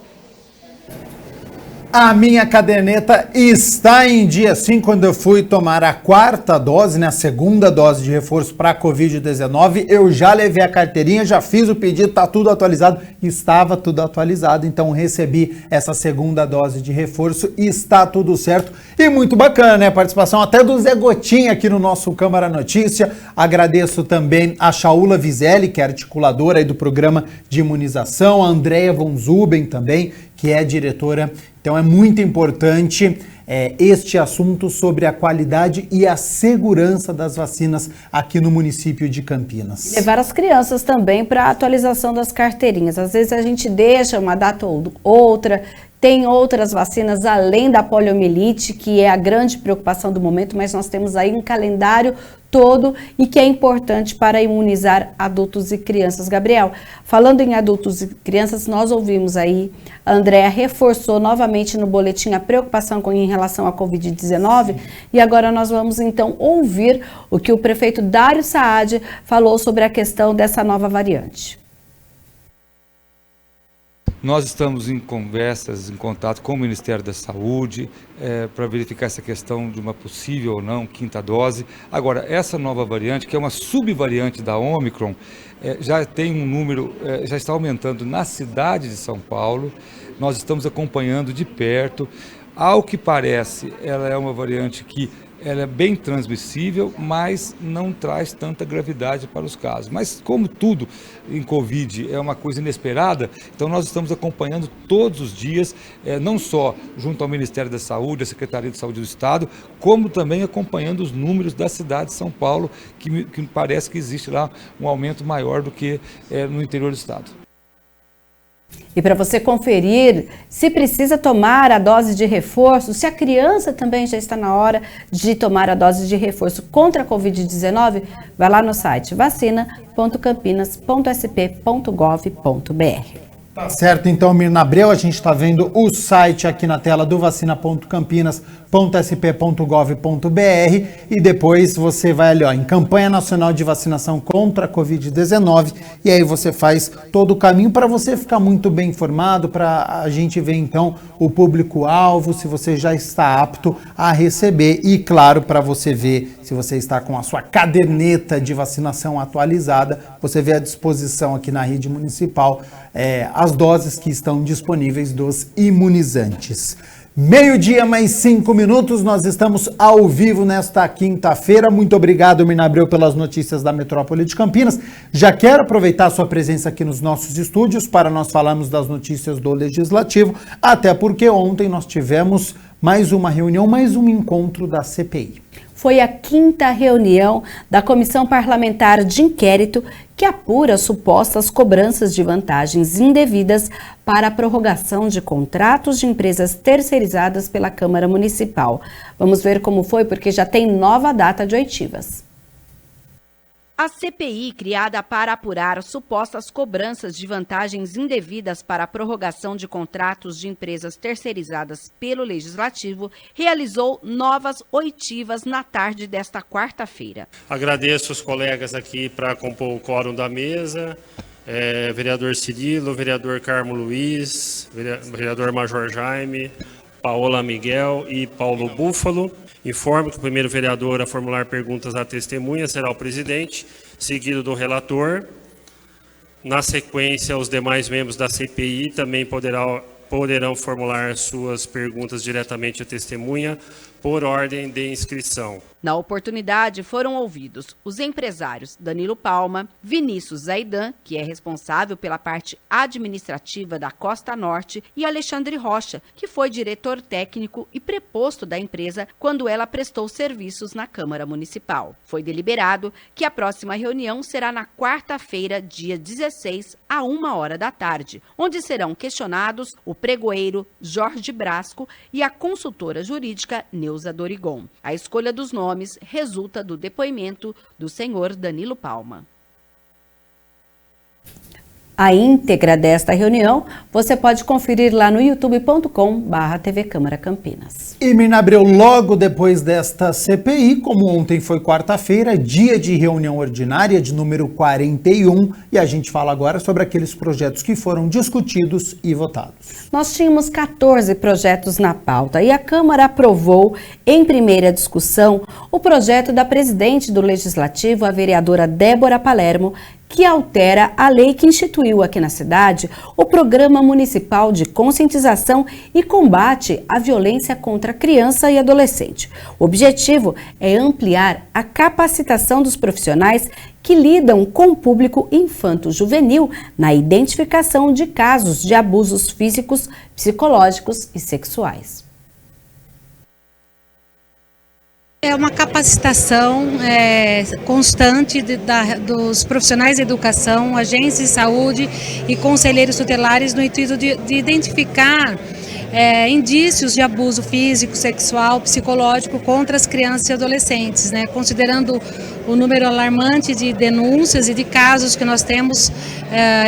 A minha caderneta está em dia, sim. Quando eu fui tomar a 4ª dose, né, a 2ª dose de reforço para a Covid-19, eu já levei a carteirinha, já fiz o pedido, tá tudo atualizado, estava tudo atualizado, então recebi essa 2ª dose de reforço e está tudo certo. E muito bacana, né, a participação até do Zé Gotinha aqui no nosso Câmara Notícia. Agradeço também a Shaula Vizelli, que é articuladora aí do programa de imunização, a Andréia von Zuben também, que é diretora. Então é muito importante este assunto sobre a qualidade e a segurança das vacinas aqui no município de Campinas. Levar as crianças também para a atualização das carteirinhas. Às vezes a gente deixa uma data ou outra. Tem outras vacinas além da poliomielite, que é a grande preocupação do momento, mas nós temos aí um calendário todo e que é importante para imunizar adultos e crianças. Gabriel, falando em adultos e crianças, nós ouvimos aí, a Andréa reforçou novamente no boletim a preocupação em relação à Covid-19 e agora nós vamos então ouvir o que o prefeito Dário Saad falou sobre a questão dessa nova variante. Nós estamos em conversas, em contato com o Ministério da Saúde para verificar essa questão de uma possível ou não 5ª dose. Agora, essa nova variante, que é uma subvariante da Omicron, já tem um número, já está aumentando na cidade de São Paulo. Nós estamos acompanhando de perto. Ao que parece, ela é uma variante que ela é bem transmissível, mas não traz tanta gravidade para os casos. Mas como tudo em Covid é uma coisa inesperada, então nós estamos acompanhando todos os dias, não só junto ao Ministério da Saúde, a Secretaria de Saúde do Estado, como também acompanhando os números da cidade de São Paulo, que parece que existe lá um aumento maior do que no interior do Estado. E para você conferir se precisa tomar a dose de reforço, se a criança também já está na hora de tomar a dose de reforço contra a Covid-19, vai lá no site vacina.campinas.sp.gov.br. Tá certo, então, Mirna Abreu, a gente está vendo o site aqui na tela do vacina.campinas.sp.gov.br e depois você vai ali, ó, em Campanha Nacional de Vacinação contra a Covid-19 e aí você faz todo o caminho para você ficar muito bem informado, para a gente ver então o público-alvo, se você já está apto a receber e, claro, para você ver se você está com a sua caderneta de vacinação atualizada, você vê à disposição aqui na rede municipal as doses que estão disponíveis dos imunizantes. 12:05, nós estamos ao vivo nesta quinta-feira. Muito obrigado, Mirna Abreu, pelas notícias da Metrópole de Campinas. Já quero aproveitar a sua presença aqui nos nossos estúdios para nós falarmos das notícias do Legislativo, até porque ontem nós tivemos mais uma reunião, mais um encontro da CPI. Foi a 5ª reunião da Comissão Parlamentar de Inquérito que apura supostas cobranças de vantagens indevidas para a prorrogação de contratos de empresas terceirizadas pela Câmara Municipal. Vamos ver como foi, porque já tem nova data de oitivas. A CPI, criada para apurar supostas cobranças de vantagens indevidas para a prorrogação de contratos de empresas terceirizadas pelo Legislativo, realizou novas oitivas na tarde desta quarta-feira. Agradeço os colegas aqui para compor o quórum da mesa, vereador Cirilo, vereador Carmo Luiz, vereador Major Jaime, Paola Miguel e Paulo Búfalo. Informo que o primeiro vereador a formular perguntas à testemunha será o presidente, seguido do relator. Na sequência, os demais membros da CPI também poderão formular suas perguntas diretamente à testemunha por ordem de inscrição. Na oportunidade, foram ouvidos os empresários Danilo Palma, Vinícius Zaidan, que é responsável pela parte administrativa da Costa Norte, e Alexandre Rocha, que foi diretor técnico e preposto da empresa quando ela prestou serviços na Câmara Municipal. Foi deliberado que a próxima reunião será na quarta-feira, dia 16, à 13h, onde serão questionados o pregoeiro Jorge Brasco e a consultora jurídica Neuza Dorigon. A escolha dos nomes resulta do depoimento do senhor Danilo Palma. A íntegra desta reunião você pode conferir lá no youtube.com/TV Câmara Campinas. E Mirna Abreu, logo depois desta CPI, como ontem foi quarta-feira, dia de reunião ordinária de número 41, e a gente fala agora sobre aqueles projetos que foram discutidos e votados. Nós tínhamos 14 projetos na pauta e a Câmara aprovou, em primeira discussão, o projeto da presidente do Legislativo, a vereadora Débora Palermo, que altera a lei que instituiu aqui na cidade o Programa Municipal de Conscientização e Combate à Violência contra a Criança e Adolescente. O objetivo é ampliar a capacitação dos profissionais que lidam com o público infanto-juvenil na identificação de casos de abusos físicos, psicológicos e sexuais. É uma capacitação constante dos profissionais de educação, agentes de saúde e conselheiros tutelares no intuito de identificar indícios de abuso físico, sexual, psicológico contra as crianças e adolescentes, né? Considerando o número alarmante de denúncias e de casos que nós temos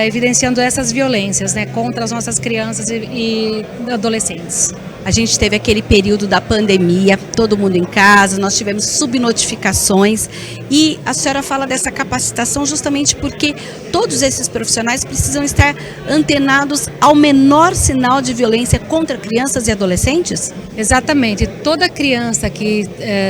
evidenciando essas violências, né, contra as nossas crianças e adolescentes. A gente teve aquele período da pandemia, todo mundo em casa, nós tivemos subnotificações e a senhora fala dessa capacitação justamente porque todos esses profissionais precisam estar antenados ao menor sinal de violência contra crianças e adolescentes? Exatamente. Toda criança que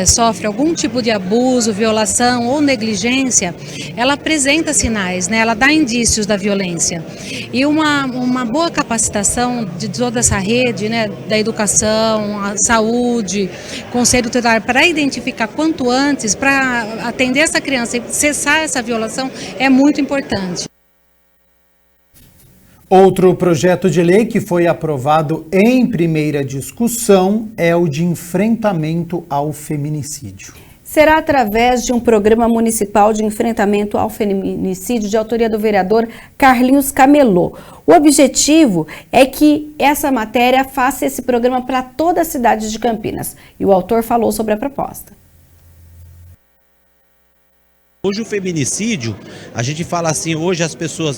sofre algum tipo de abuso, violação ou negligência, ela apresenta sinais, né? Ela dá indícios da violência. E uma boa capacitação de toda essa rede, né, da educação, a saúde, conselho tutelar, para identificar quanto antes, para atender essa criança e cessar essa violação, é muito importante. Outro projeto de lei que foi aprovado em primeira discussão é o de enfrentamento ao feminicídio. Será através de um programa municipal de enfrentamento ao feminicídio de autoria do vereador Carlinhos Camelô. O objetivo é que essa matéria faça esse programa para toda a cidade de Campinas. E o autor falou sobre a proposta. Hoje o feminicídio, a gente fala assim, hoje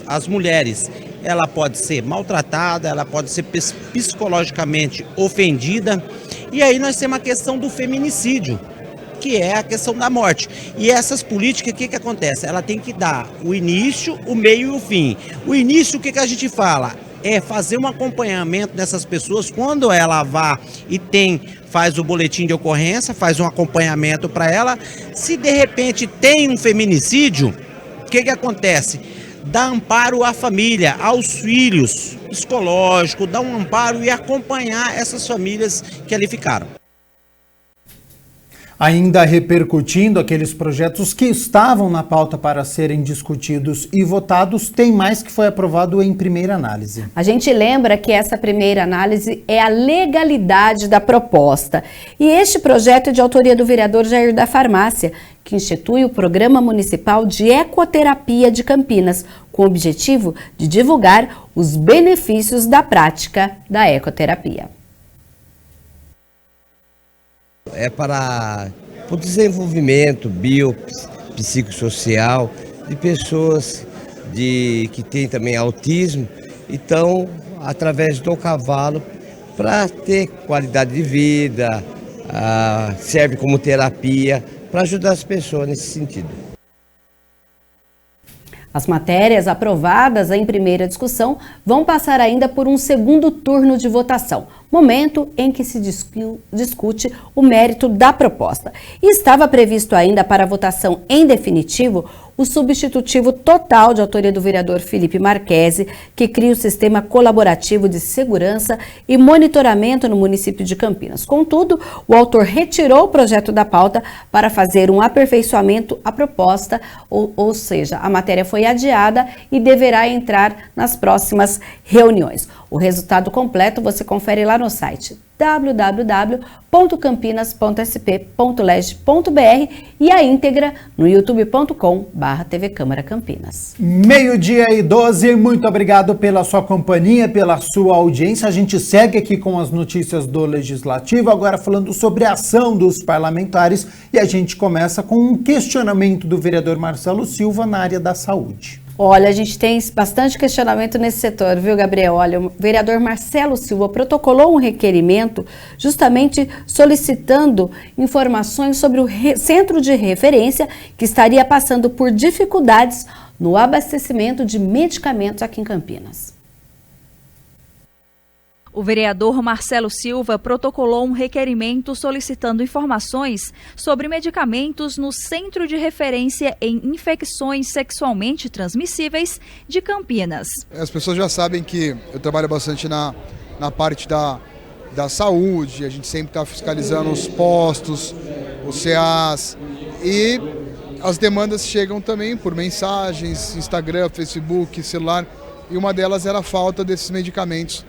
as mulheres, ela pode ser maltratada, ela pode ser psicologicamente ofendida, e aí nós temos a questão do feminicídio, que é a questão da morte. E essas políticas, o que acontece? Ela tem que dar o início, o meio e o fim. O início, o que a gente fala? É fazer um acompanhamento dessas pessoas quando ela vá e faz o boletim de ocorrência, faz um acompanhamento para ela. Se de repente tem um feminicídio, o que acontece? Dá amparo à família, aos filhos, psicológico, dá um amparo e acompanhar essas famílias que ali ficaram. Ainda repercutindo aqueles projetos que estavam na pauta para serem discutidos e votados, tem mais que foi aprovado em primeira análise. A gente lembra que essa primeira análise é a legalidade da proposta. E este projeto é de autoria do vereador Jair da Farmácia, que institui o Programa Municipal de Ecoterapia de Campinas, com o objetivo de divulgar os benefícios da prática da ecoterapia. É para o desenvolvimento biopsicossocial de pessoas que têm também autismo, então, através do cavalo, para ter qualidade de vida, serve como terapia, para ajudar as pessoas nesse sentido. As matérias aprovadas em primeira discussão vão passar ainda por um segundo turno de votação, momento em que se discute o mérito da proposta. E estava previsto ainda para votação em definitivo o substitutivo total de autoria do vereador Felipe Marquesi, que cria o sistema colaborativo de segurança e monitoramento no município de Campinas. Contudo, o autor retirou o projeto da pauta para fazer um aperfeiçoamento à proposta, ou seja, a matéria foi adiada e deverá entrar nas próximas reuniões. O resultado completo você confere lá no site www.campinas.sp.leg.br e a íntegra no youtube.com/TV Câmara Campinas. 12:12, muito obrigado pela sua companhia, pela sua audiência. A gente segue aqui com as notícias do Legislativo, agora falando sobre a ação dos parlamentares, e a gente começa com um questionamento do vereador Marcelo Silva na área da saúde. Olha, a gente tem bastante questionamento nesse setor, viu, Gabriel? Olha, o vereador Marcelo Silva protocolou um requerimento justamente solicitando informações sobre o centro de referência que estaria passando por dificuldades no abastecimento de medicamentos aqui em Campinas. O vereador Marcelo Silva protocolou um requerimento solicitando informações sobre medicamentos no Centro de Referência em Infecções Sexualmente Transmissíveis de Campinas. As pessoas já sabem que eu trabalho bastante na parte da saúde, a gente sempre está fiscalizando os postos, os CAs, e as demandas chegam também por mensagens, Instagram, Facebook, celular, e uma delas era a falta desses medicamentos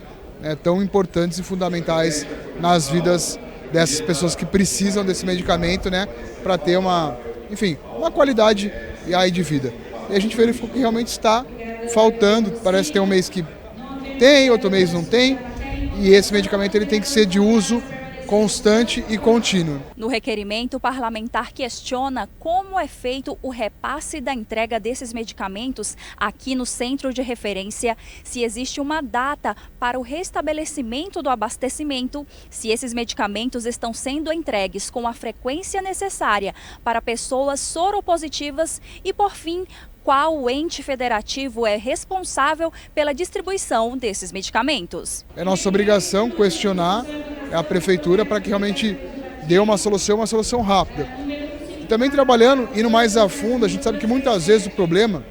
tão importantes e fundamentais nas vidas dessas pessoas que precisam desse medicamento, para ter uma qualidade aí de vida. E a gente verificou que realmente está faltando, parece que tem um mês que tem, outro mês não tem, e esse medicamento ele tem que ser de uso constante e contínuo. No requerimento, o parlamentar questiona como é feito o repasse da entrega desses medicamentos aqui no Centro de Referência, se existe uma data para o restabelecimento do abastecimento, se esses medicamentos estão sendo entregues com a frequência necessária para pessoas soropositivas e, por fim, qual ente federativo é responsável pela distribuição desses medicamentos. É nossa obrigação questionar a prefeitura para que realmente dê uma solução rápida. E também trabalhando, indo mais a fundo, a gente sabe que muitas vezes o problema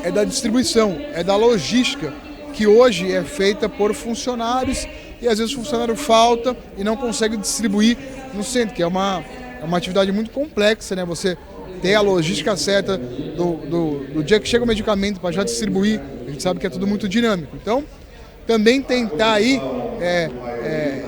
é da distribuição, é da logística, que hoje é feita por funcionários e às vezes o funcionário falta e não consegue distribuir no centro, que é uma atividade muito complexa, Você ter a logística certa do dia que chega o medicamento para já distribuir, a gente sabe que é tudo muito dinâmico. Então, também tentar aí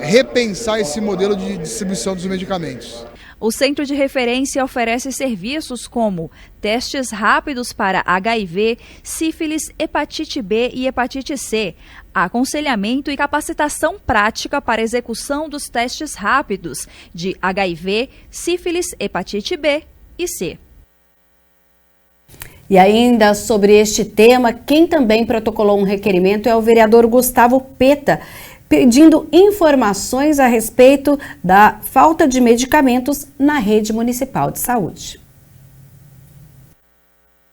repensar esse modelo de distribuição dos medicamentos. O Centro de Referência oferece serviços como testes rápidos para HIV, sífilis, hepatite B e hepatite C, aconselhamento e capacitação prática para execução dos testes rápidos de HIV, sífilis, hepatite B e C. E ainda sobre este tema, quem também protocolou um requerimento é o vereador Gustavo Peta, pedindo informações a respeito da falta de medicamentos na rede municipal de saúde.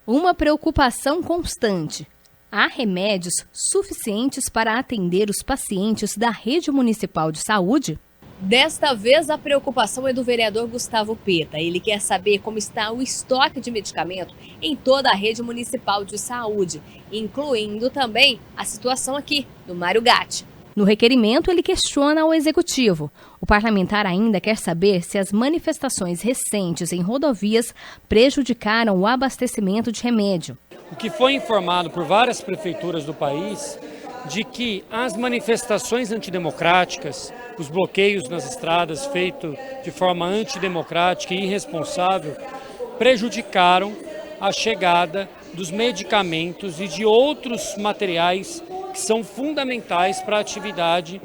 Uma preocupação constante. Há remédios suficientes para atender os pacientes da rede municipal de saúde? Desta vez, a preocupação é do vereador Gustavo Peta. Ele quer saber como está o estoque de medicamento em toda a rede municipal de saúde, incluindo também a situação aqui no Mário Gatti. No requerimento, ele questiona ao executivo. O parlamentar ainda quer saber se as manifestações recentes em rodovias prejudicaram o abastecimento de remédio. O que foi informado por várias prefeituras do país de que as manifestações antidemocráticas, os bloqueios nas estradas feitos de forma antidemocrática e irresponsável, prejudicaram a chegada dos medicamentos e de outros materiais que são fundamentais para a atividade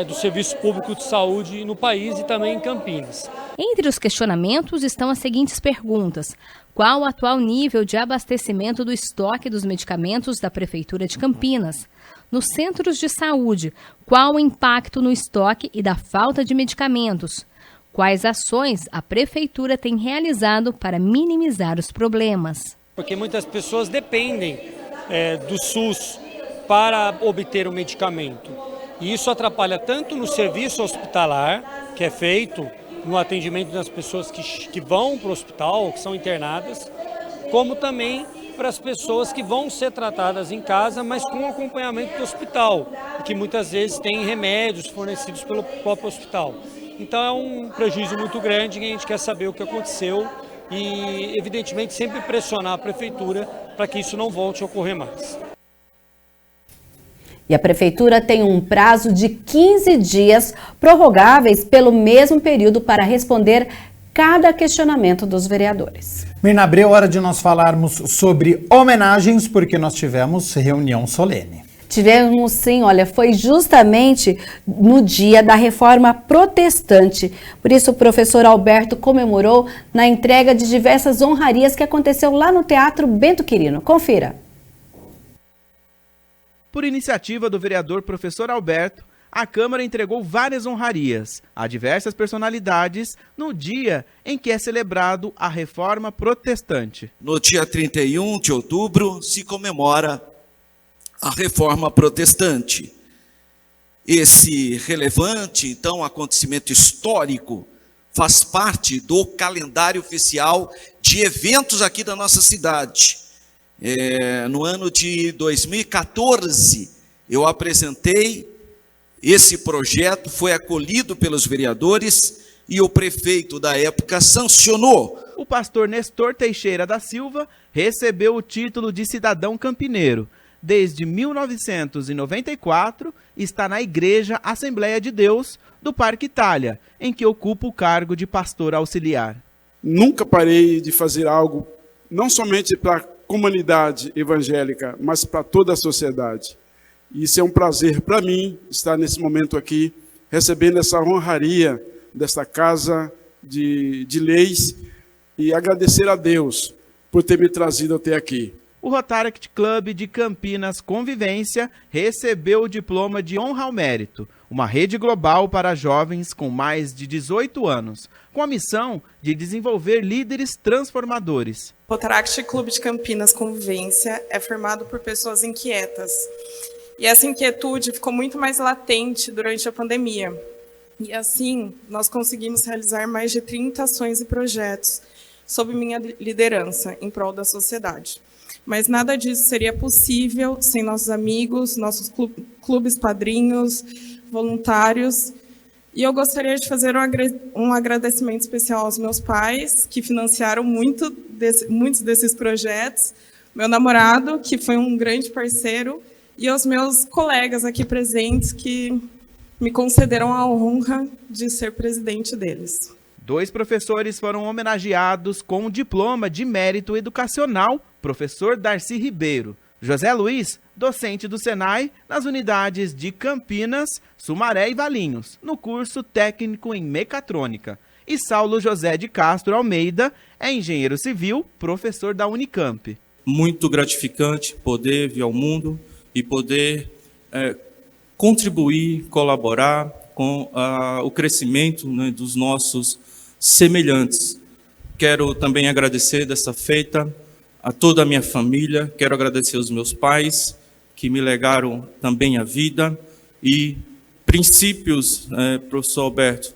do Serviço Público de Saúde no país e também em Campinas. Entre os questionamentos estão as seguintes perguntas. Qual o atual nível de abastecimento do estoque dos medicamentos da Prefeitura de Campinas? Nos centros de saúde, qual o impacto no estoque e da falta de medicamentos? Quais ações a Prefeitura tem realizado para minimizar os problemas? Porque muitas pessoas dependem do SUS para obter o medicamento. E isso atrapalha tanto no serviço hospitalar, que é feito no atendimento das pessoas que vão para o hospital, que são internadas, como também para as pessoas que vão ser tratadas em casa, mas com acompanhamento do hospital, e que muitas vezes têm remédios fornecidos pelo próprio hospital. Então é um prejuízo muito grande e a gente quer saber o que aconteceu e, evidentemente, sempre pressionar a Prefeitura para que isso não volte a ocorrer mais. E a Prefeitura tem um prazo de 15 dias prorrogáveis pelo mesmo período para responder cada questionamento dos vereadores. Mirna Abreu, hora de nós falarmos sobre homenagens, porque nós tivemos reunião solene. Tivemos sim, olha, foi justamente no dia da Reforma Protestante. Por isso o professor Alberto comemorou na entrega de diversas honrarias que aconteceu lá no Teatro Bento Quirino. Confira. Por iniciativa do vereador professor Alberto, a Câmara entregou várias honrarias a diversas personalidades no dia em que é celebrado a Reforma Protestante. No dia 31 de outubro se comemora a Reforma Protestante. Esse relevante, então, acontecimento histórico faz parte do calendário oficial de eventos aqui da nossa cidade. No ano de 2014, eu apresentei esse projeto, foi acolhido pelos vereadores e o prefeito da época sancionou. O pastor Nestor Teixeira da Silva recebeu o título de cidadão campineiro. Desde 1994, está na Igreja Assembleia de Deus do Parque Itália, em que ocupa o cargo de pastor auxiliar. Nunca parei de fazer algo, não somente para a comunidade evangélica, mas para toda a sociedade. E isso é um prazer para mim estar nesse momento aqui, recebendo essa honraria desta Casa de Leis e agradecer a Deus por ter me trazido até aqui. O Rotary Club de Campinas Convivência recebeu o diploma de honra ao mérito, uma rede global para jovens com mais de 18 anos, com a missão de desenvolver líderes transformadores. O Rotary Club de Campinas Convivência é formado por pessoas inquietas. E essa inquietude ficou muito mais latente durante a pandemia. E assim, nós conseguimos realizar mais de 30 ações e projetos sob minha liderança em prol da sociedade. Mas nada disso seria possível sem nossos amigos, nossos clubes padrinhos, voluntários. E eu gostaria de fazer um agradecimento especial aos meus pais, que financiaram muitos desses projetos, meu namorado, que foi um grande parceiro, e aos meus colegas aqui presentes, que me concederam a honra de ser presidente deles. 2 professores foram homenageados com o diploma de mérito educacional, professor Darcy Ribeiro. José Luiz, docente do Senai, nas unidades de Campinas, Sumaré e Valinhos, no curso técnico em mecatrônica. E Saulo José de Castro Almeida é engenheiro civil, professor da Unicamp. muito gratificante poder vir ao mundo e poder contribuir, colaborar com o crescimento, né, dos nossos semelhantes. Quero também agradecer dessa feita a toda a minha família, quero agradecer aos meus pais, que me legaram também a vida, e princípios, professor Alberto,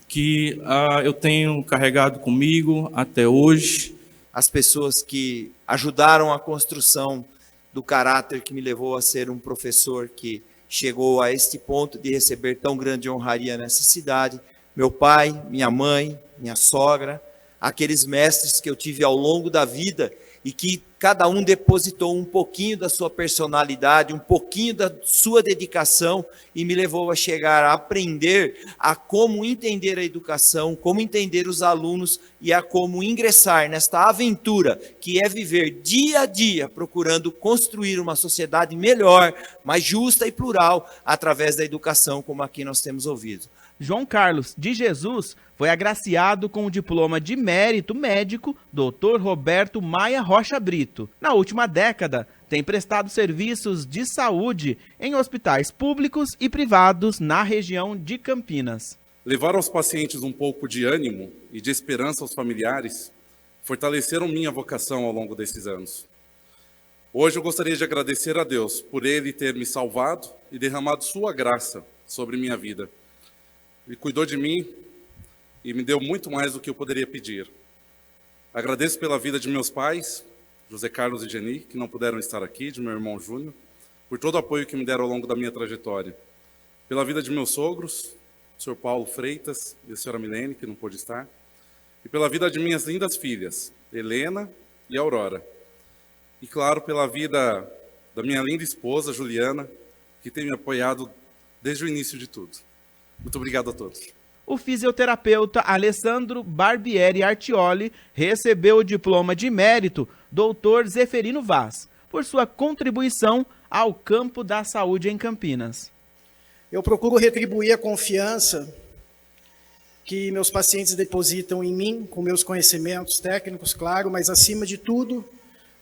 que eu tenho carregado comigo até hoje. As pessoas que ajudaram a construção do caráter que me levou a ser um professor que chegou a este ponto de receber tão grande honraria nessa cidade. Meu pai, minha mãe, minha sogra, aqueles mestres que eu tive ao longo da vida e que cada um depositou um pouquinho da sua personalidade, um pouquinho da sua dedicação e me levou a chegar a aprender a como entender a educação, como entender os alunos e a como ingressar nesta aventura que é viver dia a dia procurando construir uma sociedade melhor, mais justa e plural através da educação, como aqui nós temos ouvido. João Carlos de Jesus foi agraciado com o diploma de mérito médico Dr. Roberto Maia Rocha Brito. Na última década, tem prestado serviços de saúde em hospitais públicos e privados na região de Campinas. Levar aos pacientes um pouco de ânimo e de esperança aos familiares fortaleceram minha vocação ao longo desses anos. Hoje eu gostaria de agradecer a Deus por Ele ter me salvado e derramado sua graça sobre minha vida. Ele cuidou de mim e me deu muito mais do que eu poderia pedir. Agradeço pela vida de meus pais, José Carlos e Geni, que não puderam estar aqui, de meu irmão Júnior, por todo o apoio que me deram ao longo da minha trajetória. Pela vida de meus sogros, o senhor Paulo Freitas e a senhora Milene, que não pôde estar. E pela vida de minhas lindas filhas, Helena e Aurora. E claro, pela vida da minha linda esposa, Juliana, que tem me apoiado desde o início de tudo. Muito obrigado a todos. O fisioterapeuta Alessandro Barbieri Artioli recebeu o diploma de mérito Dr. Zeferino Vaz, por sua contribuição ao campo da saúde em Campinas. Eu procuro retribuir a confiança que meus pacientes depositam em mim, com meus conhecimentos técnicos, claro, mas acima de tudo,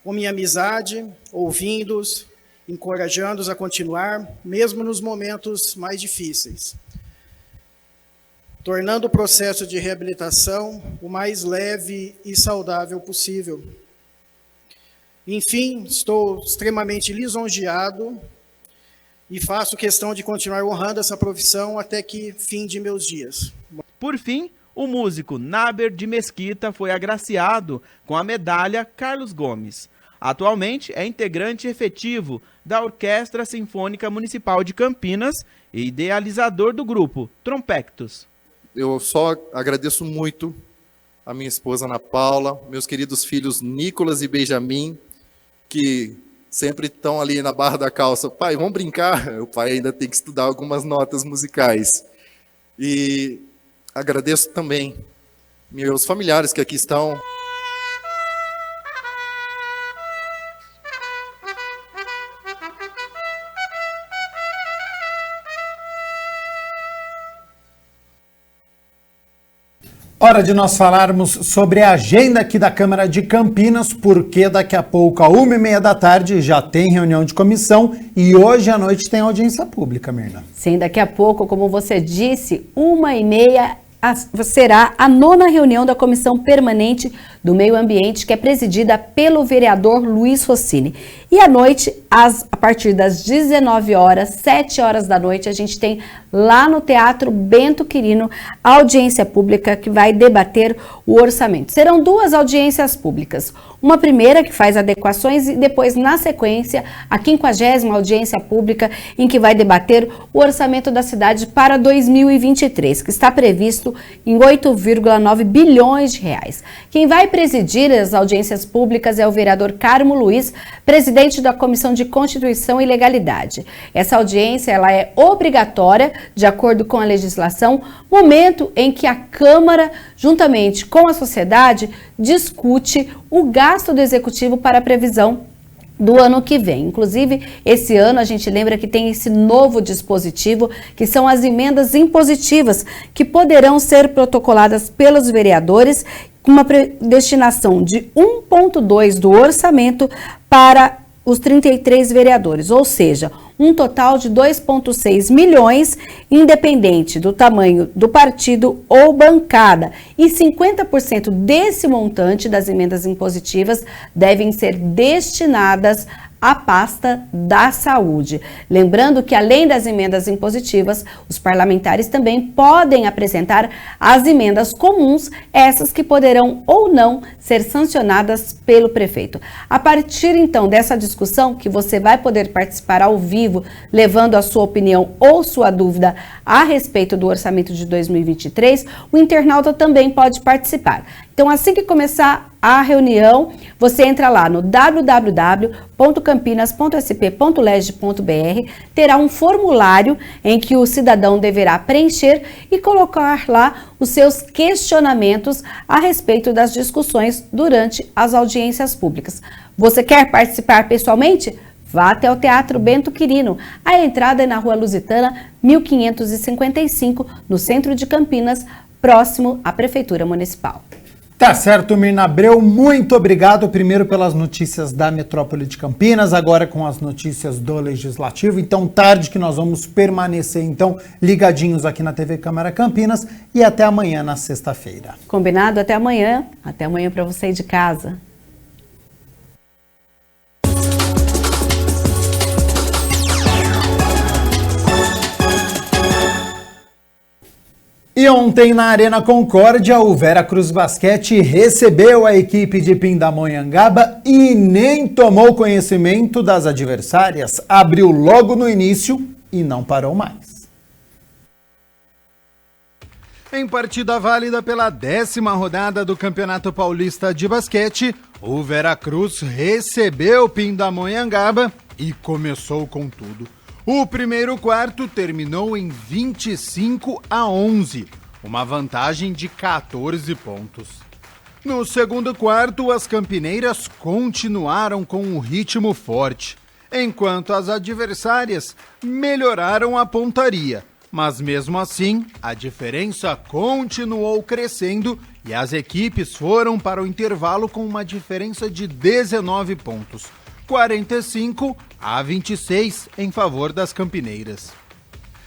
com minha amizade, ouvindo-os, encorajando-os a continuar, mesmo nos momentos mais difíceis, tornando o processo de reabilitação o mais leve e saudável possível. Enfim, estou extremamente lisonjeado e faço questão de continuar honrando essa profissão até que fim de meus dias. Por fim, o músico Naber de Mesquita foi agraciado com a medalha Carlos Gomes. Atualmente é integrante efetivo da Orquestra Sinfônica Municipal de Campinas e idealizador do grupo Trompectus. Eu só agradeço muito a minha esposa Ana Paula, meus queridos filhos Nicolas e Benjamin, que sempre estão ali na barra da calça. Pai, vamos brincar? O pai ainda tem que estudar algumas notas musicais. E agradeço também meus familiares que aqui estão. Hora de nós falarmos sobre a agenda aqui da Câmara de Campinas, porque daqui a pouco, às 1h30 da tarde, já tem reunião de comissão e hoje à noite tem audiência pública, Mirna. Sim, daqui a pouco, como você disse, 1h30 será a 9ª reunião da Comissão Permanente do Meio Ambiente, que é presidida pelo vereador Luiz Rossini. E à noite, a partir das 19 horas, 7 horas da noite, a gente tem lá no Teatro Bento Quirino a audiência pública que vai debater o orçamento. Serão 2 audiências públicas. Uma primeira que faz adequações e depois, na sequência, a 50ª audiência pública em que vai debater o orçamento da cidade para 2023, que está previsto em 8,9 bilhões de reais. Quem vai presidir as audiências públicas é o vereador Carmo Luiz, presidente da Comissão de Constituição e Legalidade. Essa audiência ela é obrigatória, de acordo com a legislação, momento em que a Câmara, juntamente com a sociedade, discute o gasto do Executivo para a previsão do ano que vem. Inclusive, esse ano a gente lembra que tem esse novo dispositivo, que são as emendas impositivas, que poderão ser protocoladas pelos vereadores com uma destinação de 1,2 do orçamento para os 33 vereadores, ou seja, um total de 2,6 milhões, independente do tamanho do partido ou bancada. E 50% desse montante das emendas impositivas devem ser destinadas à pasta da saúde. Lembrando que, além das emendas impositivas, os parlamentares também podem apresentar as emendas comuns, essas que poderão ou não ser sancionadas pelo prefeito. A partir, então, dessa discussão, que você vai poder participar ao vivo, levando a sua opinião ou sua dúvida a respeito do orçamento de 2023, o internauta também pode participar. Então, assim que começar a reunião, você entra lá no www.campinas.sp.leg.br, terá um formulário em que o cidadão deverá preencher e colocar lá os seus questionamentos a respeito das discussões durante as audiências públicas. Você quer participar pessoalmente? Vá até o Teatro Bento Quirino. A entrada é na Rua Lusitana, 1555, no centro de Campinas, próximo à Prefeitura Municipal. Tá certo, Mirna Abreu, muito obrigado primeiro pelas notícias da Metrópole de Campinas, agora com as notícias do Legislativo. Então, tarde que nós vamos permanecer, então, ligadinhos aqui na TV Câmara Campinas e até amanhã, na sexta-feira. Combinado? Até amanhã. Até amanhã para você ir de casa. E ontem na Arena Concórdia, o Veracruz Basquete recebeu a equipe de Pindamonhangaba e nem tomou conhecimento das adversárias. Abriu logo no início e não parou mais. Em partida válida pela 10ª rodada do Campeonato Paulista de Basquete, o Veracruz recebeu Pindamonhangaba e começou com tudo. O primeiro quarto terminou em 25-11, uma vantagem de 14 pontos. No segundo quarto, as campineiras continuaram com um ritmo forte, enquanto as adversárias melhoraram a pontaria. Mas mesmo assim, a diferença continuou crescendo e as equipes foram para o intervalo com uma diferença de 19 pontos. 45-26 em favor das campineiras.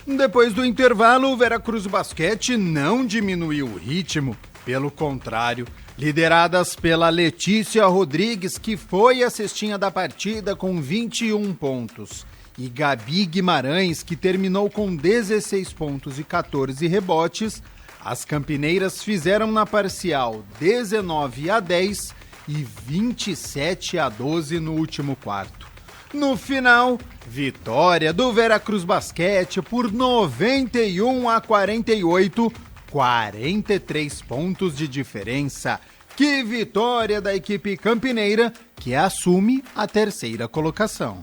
Depois do intervalo, o Veracruz Basquete não diminuiu o ritmo, pelo contrário, lideradas pela Letícia Rodrigues, que foi a cestinha da partida com 21 pontos, e Gabi Guimarães, que terminou com 16 pontos e 14 rebotes, as campineiras fizeram na parcial 19-10 e 27-12 no último quarto. No final, vitória do Veracruz Basquete por 91-48, 43 pontos de diferença. Que vitória da equipe campineira, que assume a 3ª colocação.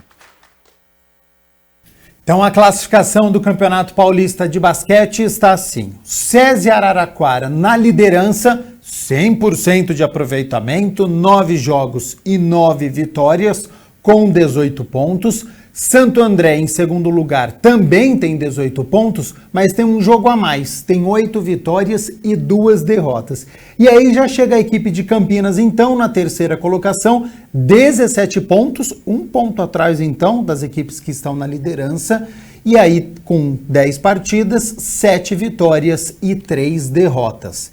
Então a classificação do Campeonato Paulista de Basquete está assim: SESI Araraquara na liderança, 100% de aproveitamento, 9 jogos e 9 vitórias, com 18 pontos. Santo André, em segundo lugar, também tem 18 pontos, mas tem um jogo a mais, tem 8 vitórias e 2 derrotas. E aí já chega a equipe de Campinas, então, na 3ª colocação, 17 pontos, 1 ponto atrás, então, das equipes que estão na liderança. E aí, com 10 partidas, 7 vitórias e 3 derrotas.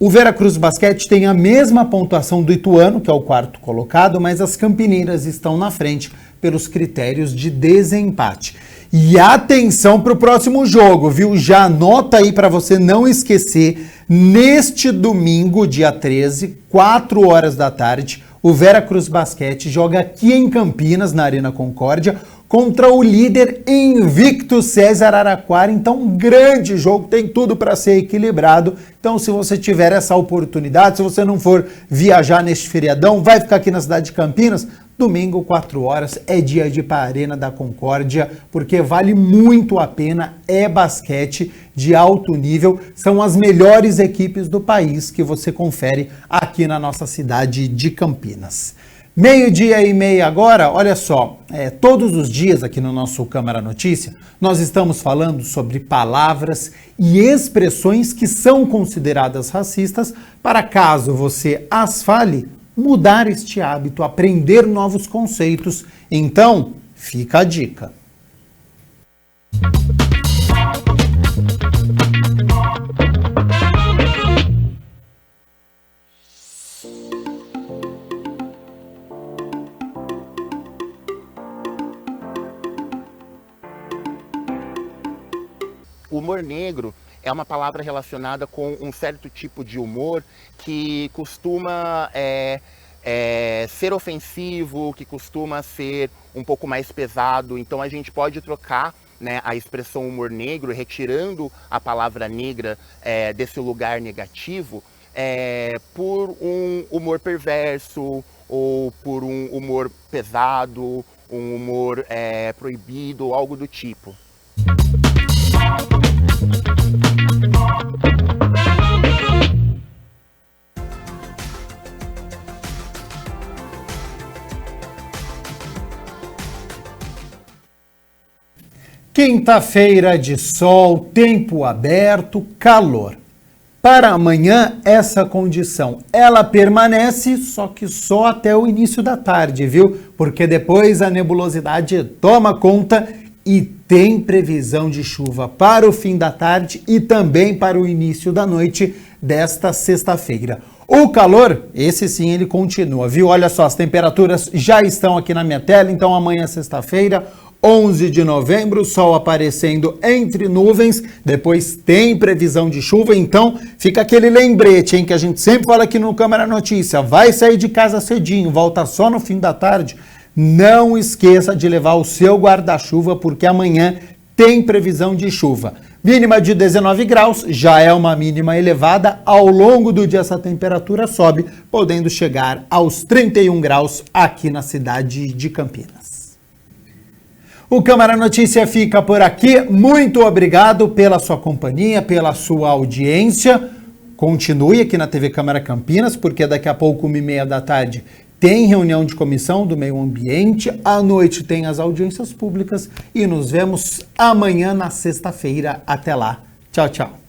O Veracruz Basquete tem a mesma pontuação do Ituano, que é o 4º colocado, mas as campineiras estão na frente pelos critérios de desempate. E atenção para o próximo jogo, viu? Já anota aí para você não esquecer, neste domingo, dia 13, 4 horas da tarde, o Veracruz Basquete joga aqui em Campinas, na Arena Concórdia, contra o líder invicto SESI Araraquara. Então, um grande jogo, tem tudo para ser equilibrado. Então, se você tiver essa oportunidade, se você não for viajar neste feriadão, vai ficar aqui na cidade de Campinas, domingo, 4 horas, é dia de ir para a Arena da Concórdia, porque vale muito a pena, é basquete de alto nível, são as melhores equipes do país que você confere aqui na nossa cidade de Campinas. 12:30 agora, olha só, todos os dias aqui no nosso Câmara Notícia, nós estamos falando sobre palavras e expressões que são consideradas racistas para, caso você as fale, mudar este hábito, aprender novos conceitos. Então, fica a dica. O humor negro é uma palavra relacionada com um certo tipo de humor que costuma ser ofensivo, que costuma ser um pouco mais pesado. Então a gente pode trocar, né, a expressão humor negro, retirando a palavra negra desse lugar negativo, por um humor perverso ou por um humor pesado, um humor proibido, algo do tipo. Quinta-feira de sol, tempo aberto, calor. Para amanhã, essa condição, ela permanece, só que só até o início da tarde, viu? Porque depois a nebulosidade toma conta e tem previsão de chuva para o fim da tarde e também para o início da noite desta sexta-feira. O calor, esse sim, ele continua, viu? Olha só, as temperaturas já estão aqui na minha tela, então amanhã, sexta-feira, 11 de novembro, sol aparecendo entre nuvens, depois tem previsão de chuva, então fica aquele lembrete, hein, que a gente sempre fala aqui no Câmara Notícia, vai sair de casa cedinho, volta só no fim da tarde, não esqueça de levar o seu guarda-chuva, porque amanhã tem previsão de chuva. Mínima de 19 graus, já é uma mínima elevada, ao longo do dia essa temperatura sobe, podendo chegar aos 31 graus aqui na cidade de Campinas. O Câmara Notícia fica por aqui. Muito obrigado pela sua companhia, pela sua audiência. Continue aqui na TV Câmara Campinas, porque daqui a pouco, 1h30 da tarde, tem reunião de comissão do meio ambiente. À noite tem as audiências públicas e nos vemos amanhã na sexta-feira. Até lá. Tchau, tchau.